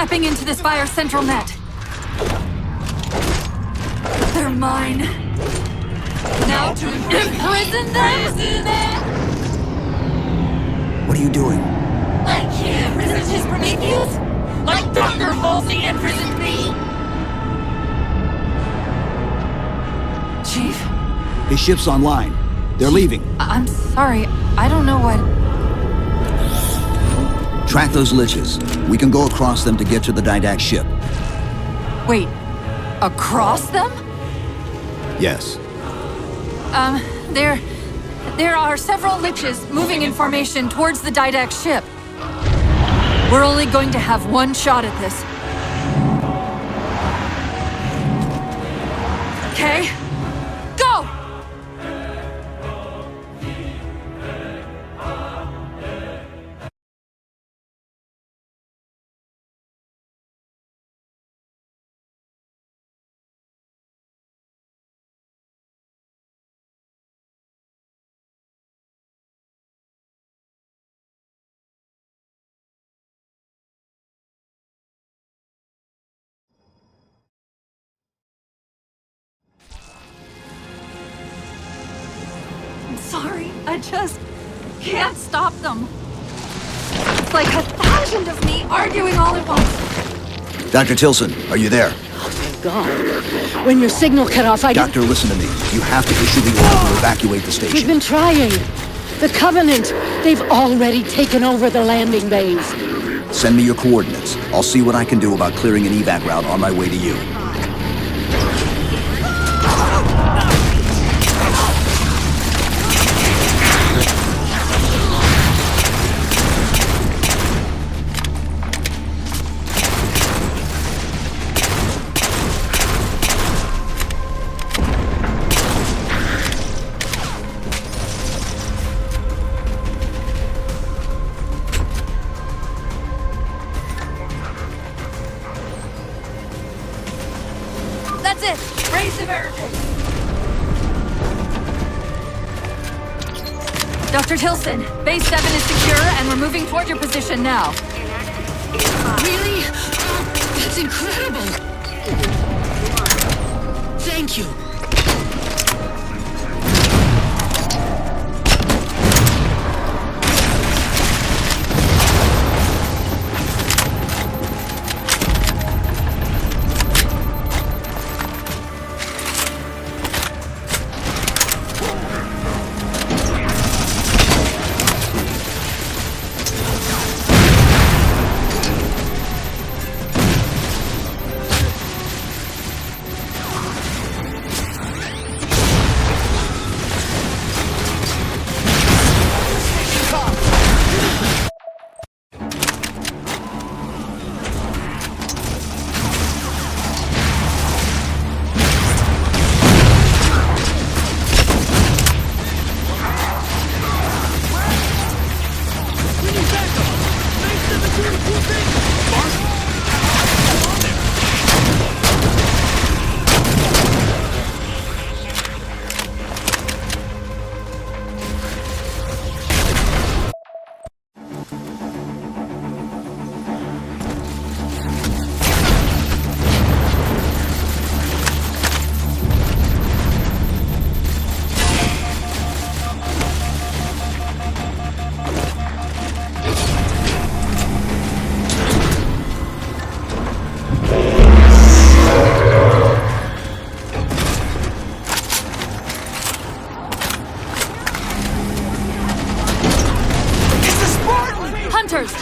tapping into this fire's central net. They're mine. Now to imprison them? What are you doing? I can't resist his Prometheus! Like Dr. Halsey imprisoned me! Chief? His ship's online. They're leaving. I'm sorry, I don't know what... Track those liches. We can go across them to get to the Didact ship. Wait, across them? Yes. There are several liches moving in formation towards the Didact ship. We're only going to have one shot at this. Okay? Go! Sorry, I just can't stop them. It's like 1,000 of me arguing all at once. Dr. Tilson, are you there? God. When your signal cut off, Doctor, listen to me. You have to issue the order to evacuate the station. We've been trying. The Covenant, they've already taken over the landing bays. Send me your coordinates. I'll see what I can do about clearing an evac route on my way to you. That's it! Raise the barricade! Dr. Tilson, Base 7 is secure and we're moving toward your position now. Really? Oh, that's incredible! Thank you. Hunters!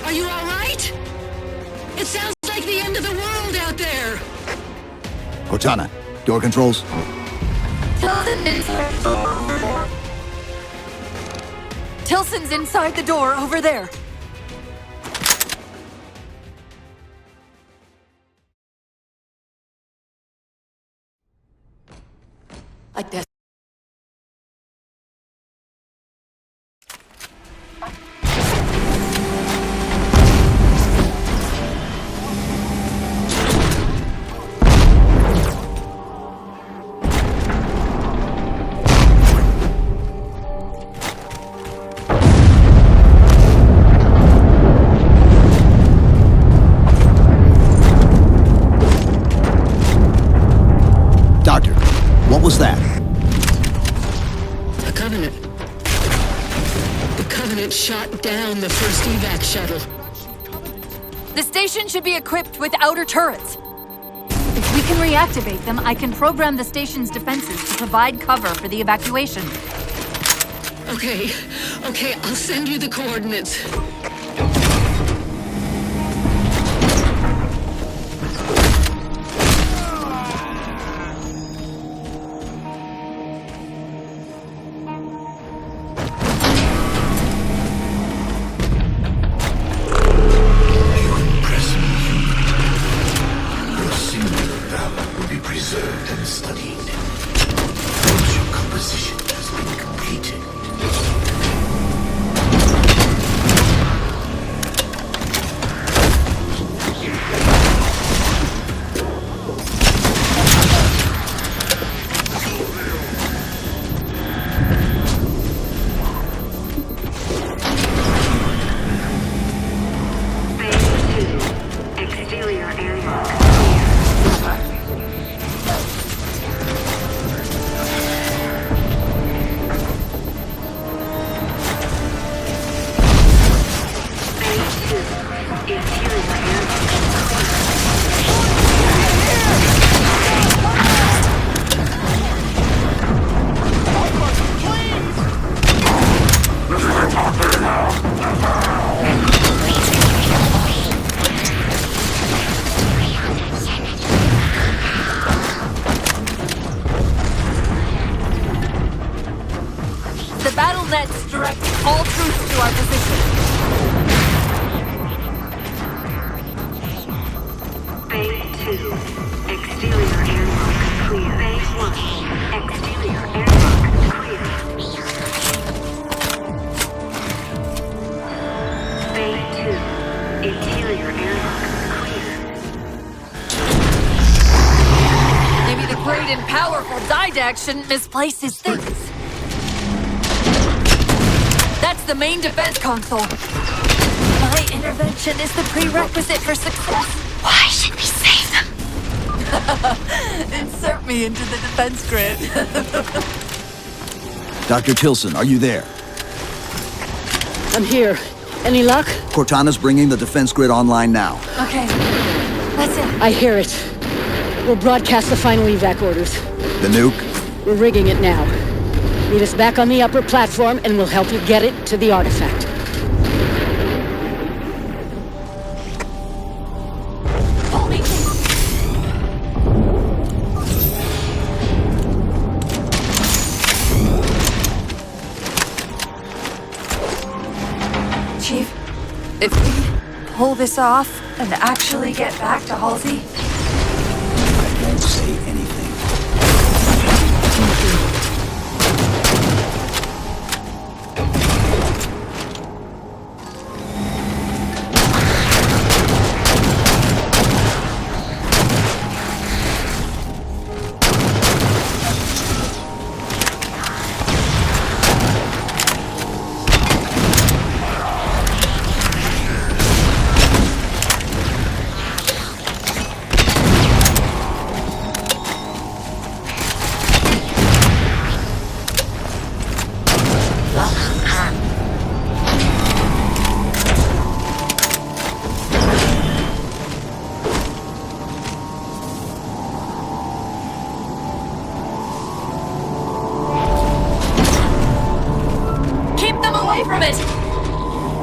Are you all right? It sounds like the end of the world out there. Cortana, door controls. Tilson's inside the door over there. Like this. Doctor, what was that? The Covenant. The Covenant shot down the first evac shuttle. The station should be equipped with outer turrets. If we can reactivate them, I can program the station's defenses to provide cover for the evacuation. Okay, I'll send you the coordinates. Preserved and studied. Motion composition has been completed. Let's direct all troops to our position. Phase 2. Exterior airlock clear. Phase 1. Exterior airlock clear. Phase 2. Interior airlock clear. Maybe the great and powerful Didac shouldn't misplace his things. That's the main defense console. My intervention is the prerequisite for success. Why should we save them? Insert me into the defense grid. Dr. Tilson, are you there? I'm here. Any luck? Cortana's bringing the defense grid online now. Okay, that's it. I hear it. We'll broadcast the final evac orders. The nuke? We're rigging it now. Meet us back on the upper platform and we'll help you get it to the artifact. Chief, if we pull this off and actually get back to Halsey... I won't say anything.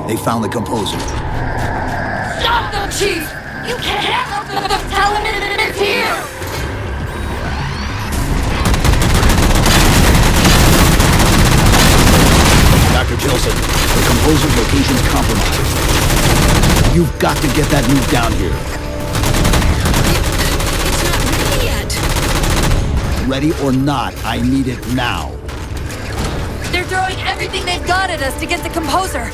They found the composer. Stop them, Chief! You can't handle them! Tell them it's here! Dr. Tilson, the composer's location's compromised. You've got to get that nuke down here. It's not ready yet. Ready or not, I need it now. They're throwing everything they've got at us to get the composer.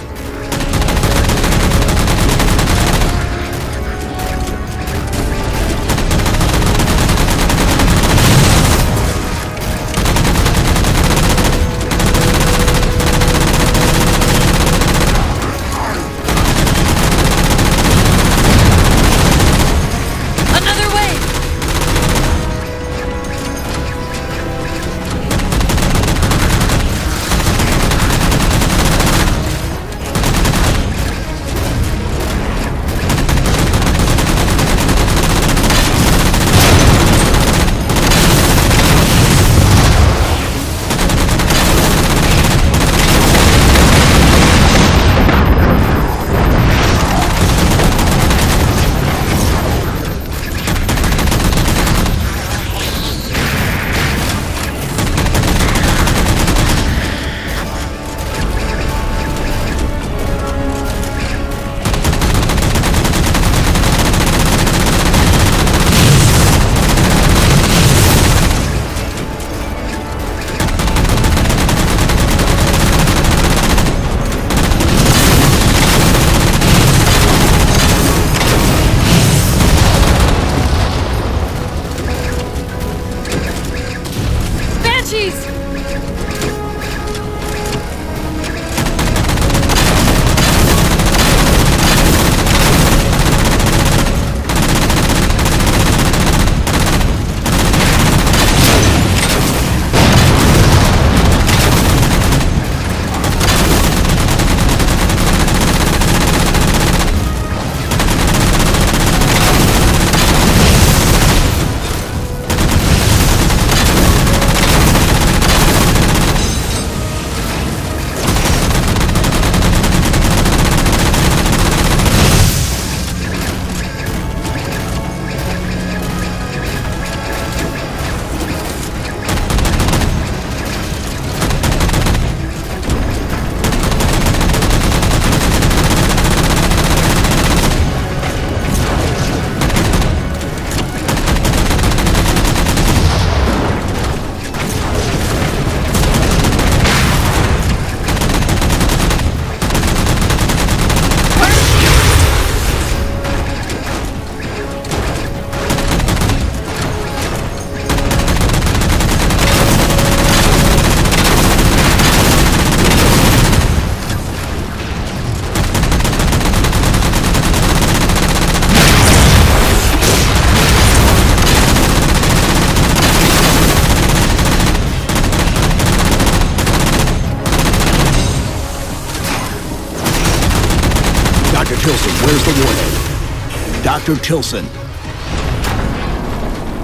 Tilson, where's the warhead? Dr. Tilson.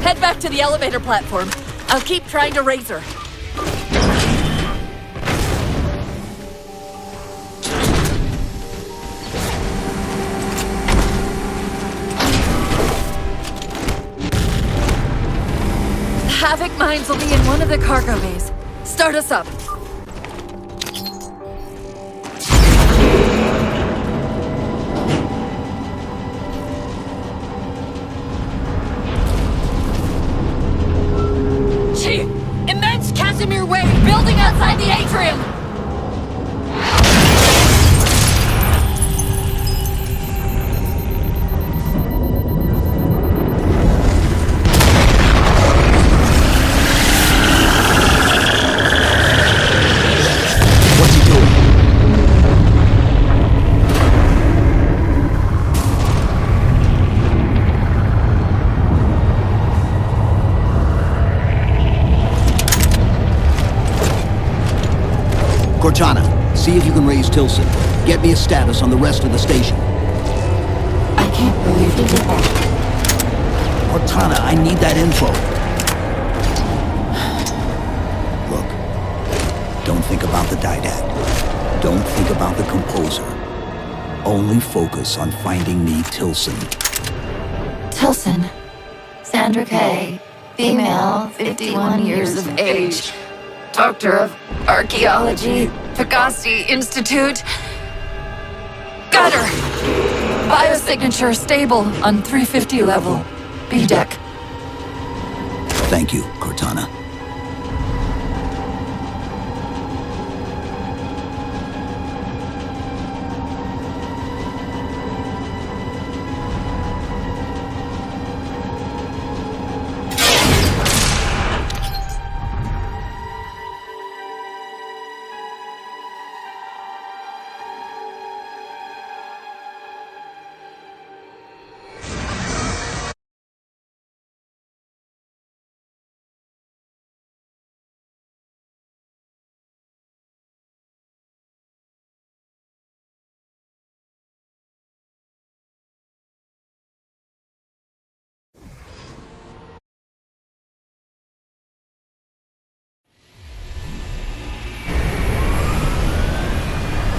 Head back to the elevator platform. I'll keep trying to raise her. The Havoc mines will be in one of the cargo bays. Start us up. Building outside the atrium! What's he doing? Cortana, see if you can raise Tilson. Get me a status on the rest of the station. I can't believe you did that. Cortana, I need that info. Look, don't think about the Didact. Don't think about the composer. Only focus on finding me Tilson. Tilson. Sandra Kay. Female, 51 years of age. Doctor of Archaeology, Pegasi Institute. Got her! Biosignature stable on 350 level. B deck. Thank you, Cortana.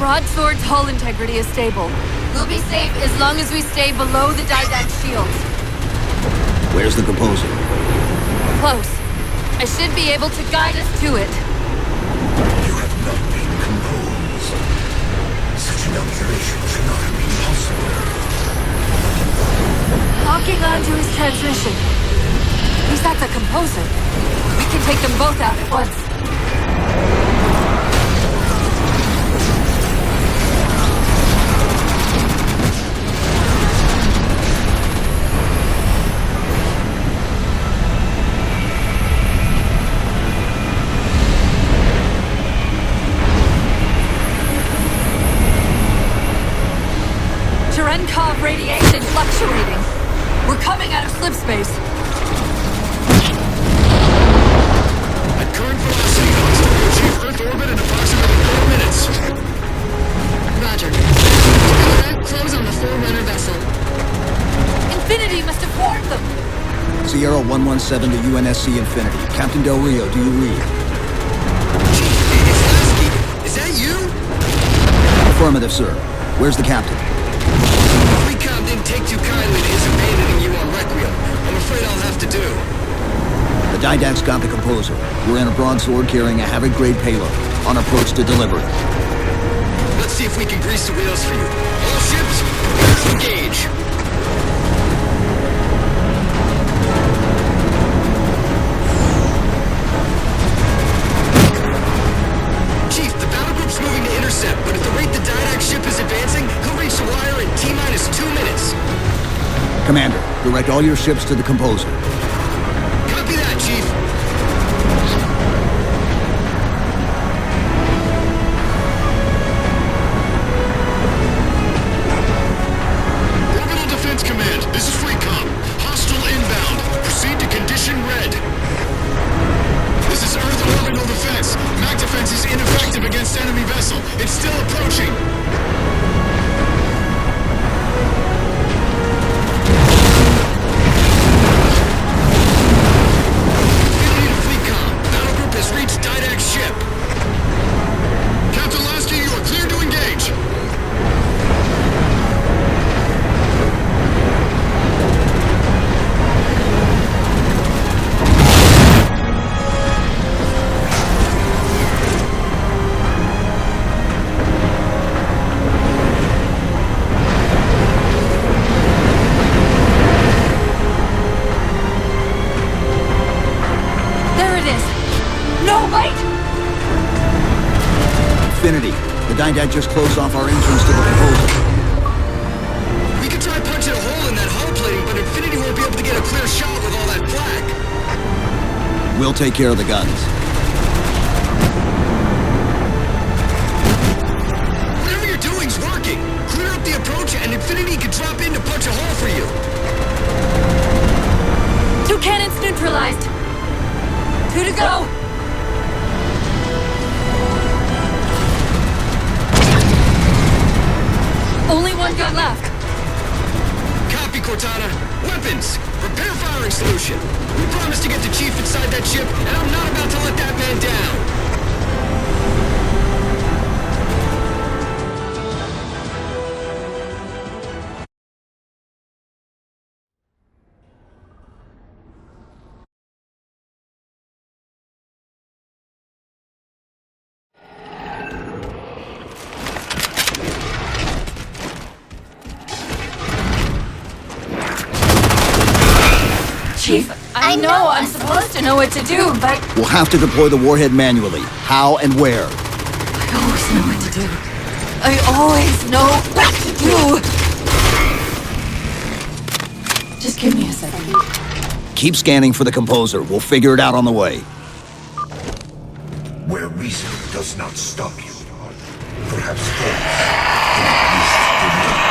broadsword's hull integrity is stable. We'll be safe as long as we stay below the Didact shields. Where's the composer? Close. I should be able to guide us to it. You have not been composed. Such an observation should not have been possible. Locking onto his transmission. He's at the composer. We can take them both out at once. Cherenkov radiation fluctuating. We're coming out of slip space. At current velocity, hostile will achieve Earth orbit in approximately 4 minutes. Roger. Close on the Forerunner vessel. Infinity must have warned them. c0ry123 to UNSC Infinity. Captain Del Rio, do you read? It's Lasky. Is that you? Affirmative, sir. Where's the captain? Recon didn't take too kindly to his abandoning you on Requiem. I'm afraid I'll have to do. The Didact's got the composer. We're in a broadsword carrying a Havoc-grade payload. On approach to delivery. Let's see if we can grease the wheels for you. All ships, prepare to engage. Chief, the battle group's moving to intercept, but at the rate the Didact ship is advancing, he'll reach the wire in T-minus 2 minutes. Commander, direct all your ships to the composer. Copy that, Chief. Orbital Defense Command, this is FreeCom. Hostile inbound. Proceed to condition red. This is Earth Orbital Defense. MAC defense is ineffective against enemy vessel. It's still approaching. Infinity to FleetCom. Battle group has reached Didact's ship. Captain Lasky, you are clear to engage. There it is. No, wait! Infinity, the Didact just closed off our entrance to the composer. We could try punching a hole in that hull plating, but Infinity won't be able to get a clear shot with all that flak. We'll take care of the guns. Whatever you're doing's working. Clear up the approach, and Infinity can drop in to punch a hole for you. 2 cannons neutralized. 2 to go. Only 1 gun left. Copy, Cortana. Weapons! Prepare firing solution. We promised to get the Chief inside that ship, and I'm not about to let that man down. Chief, I know I'm supposed to know what to do, but We'll have to deploy the warhead manually. How and where? I always know what to do. I always know what to do. Just give me a second. Keep scanning for the composer. We'll figure it out on the way. Where reason does not stop you. Perhaps force can at least delay.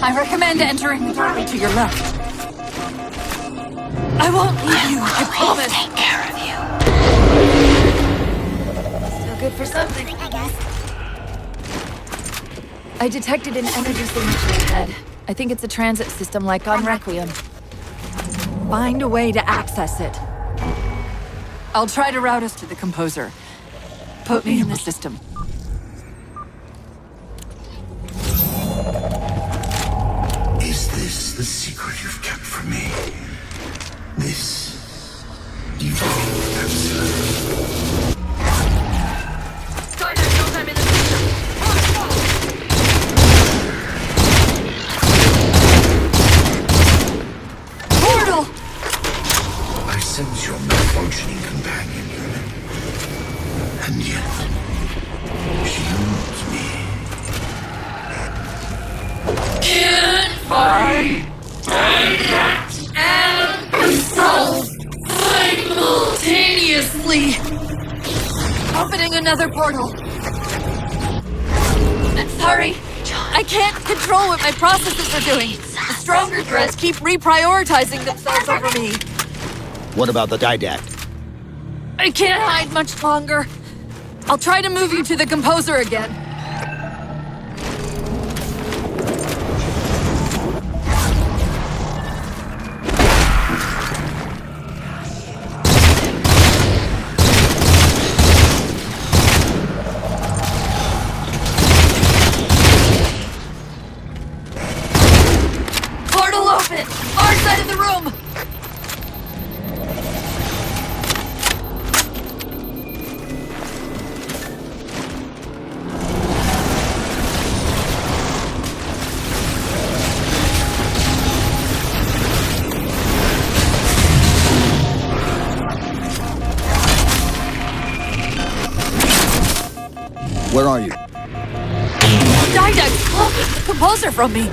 I recommend entering the doorway to your left. I won't leave you, I promise. Take care of you. Still good for something, I guess. I detected an energy signature ahead. I think it's a transit system like on Requiem. Find a way to access it. I'll try to route us to the composer. Put me in the system. Is this the secret you've kept from me? This evolved answer. I'm in the system. Portal! I sense your malfunctioning companion, human. And yet, she owns me. Can't find and solve simultaneously. Opening another portal. I'm sorry. I can't control what my processes are doing. The stronger threats keep reprioritizing themselves over me. What about the didact? I can't hide much longer. I'll try to move you to the composer again. Portal open! Our side of the room! Where are you? Didact blocking the composer from me!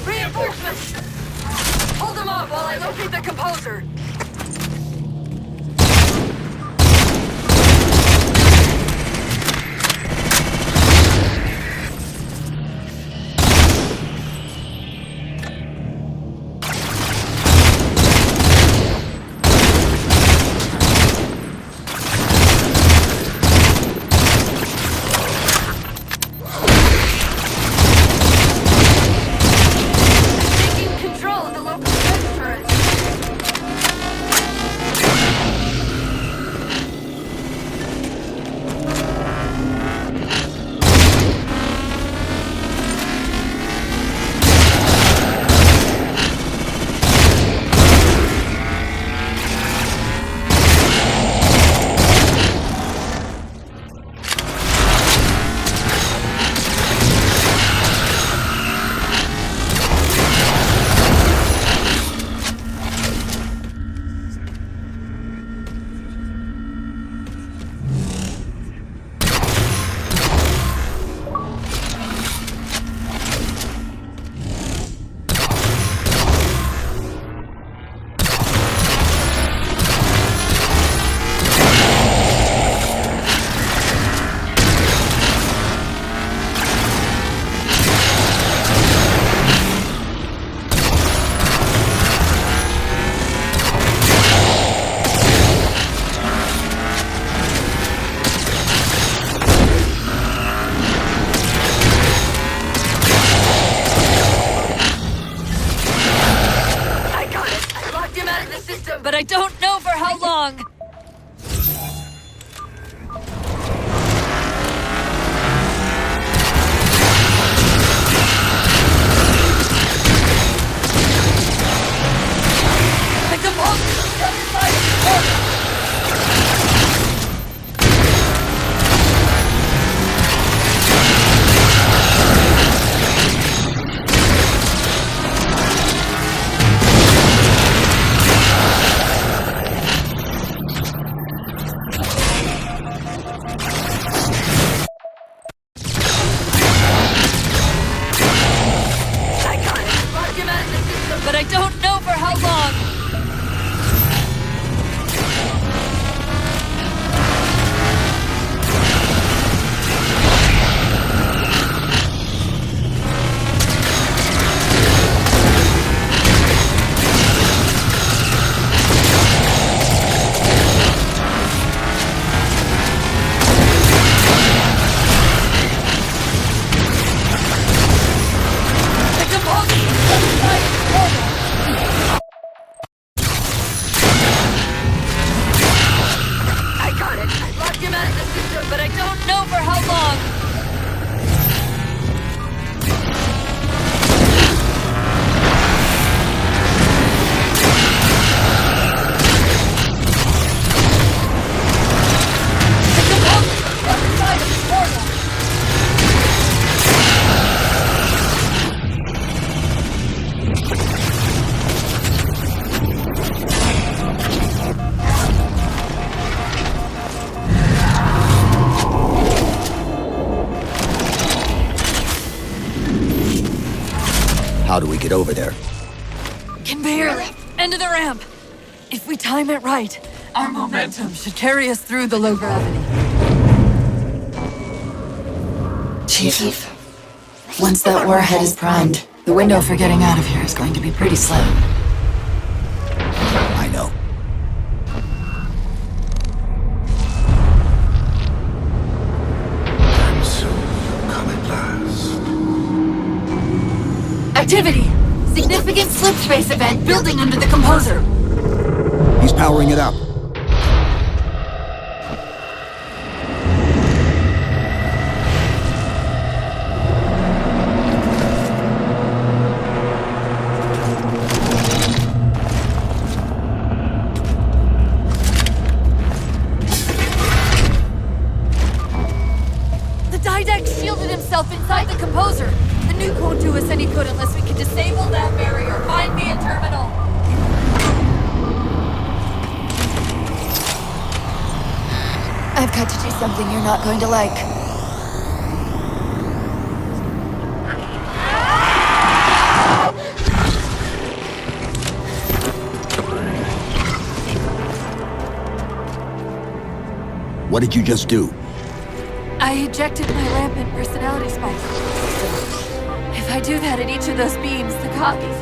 Reinforcements! Hold them off while I locate the composer! But I don't know for how long. The composer's on the other side of the portal. How do we get over there? Can barely. End of the ramp. If we time it right, our momentum should carry us through the low gravity. Chief, once that warhead is primed, the window for getting out of here is going to be pretty slim. I know. And soon come at last. Activity! Significant slip space event building under the composer. He's powering it up. The Didact shielded himself inside the composer. The nuke won't do us any good unless we can disable that barrier. Find me a terminal. I've got to do something you're not going to like. What did you just do? I ejected my rampant personality spikes. If I do that at each of those beams, the copies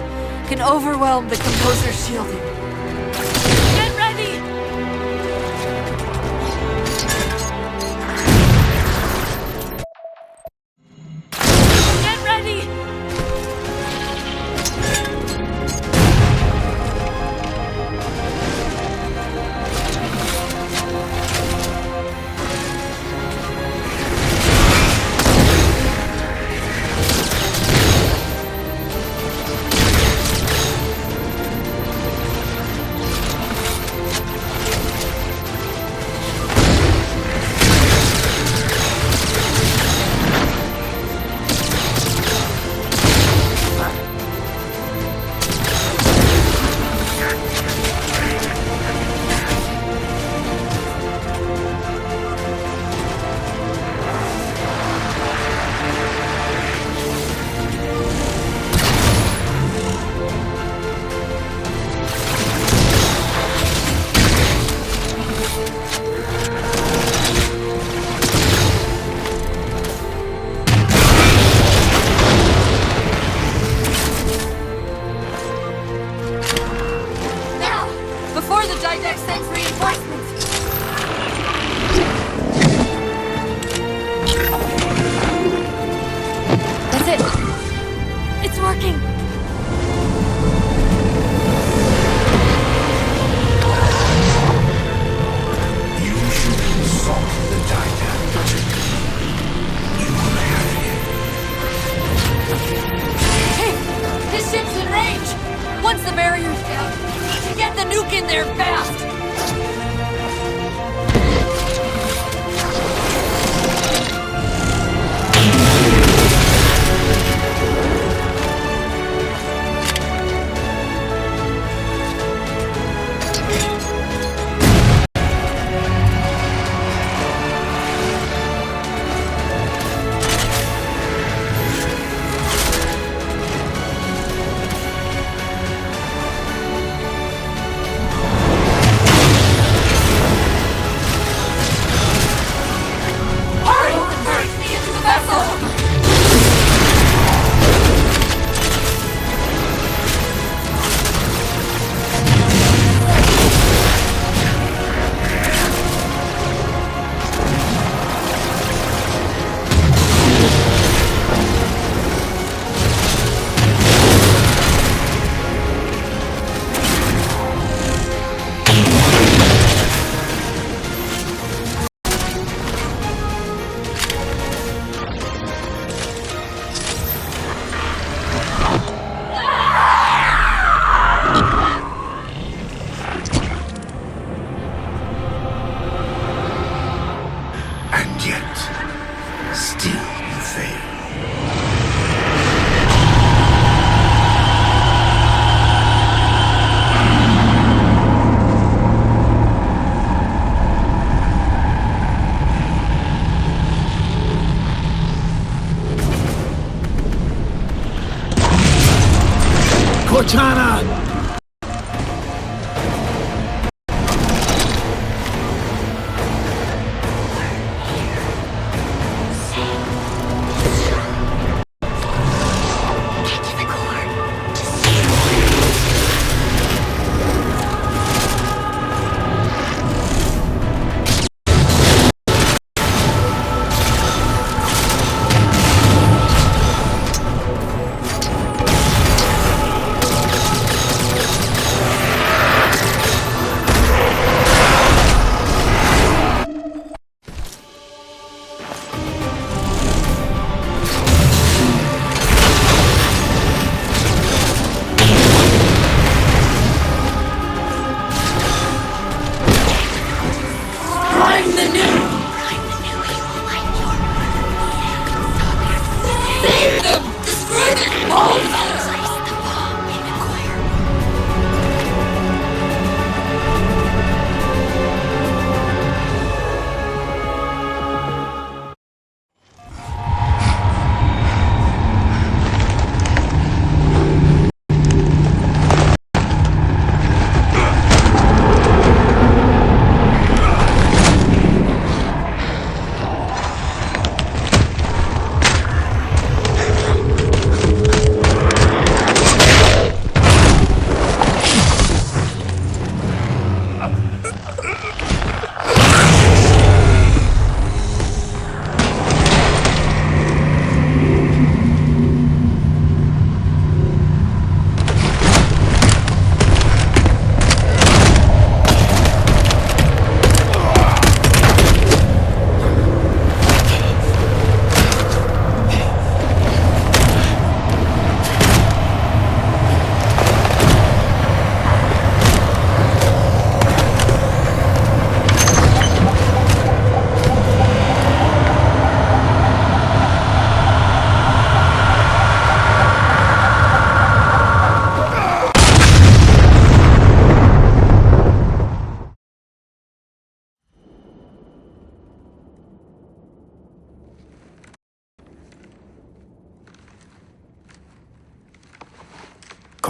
can overwhelm the composer's shielding. Get ready! Get ready! Before the Didact sends reinforcements! That's it! It's working! You should insult the Didact. You will have it. Hey! This ship's in range! Once the barrier's down, get the nuke in there fast! Cortana!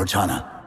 Cortana,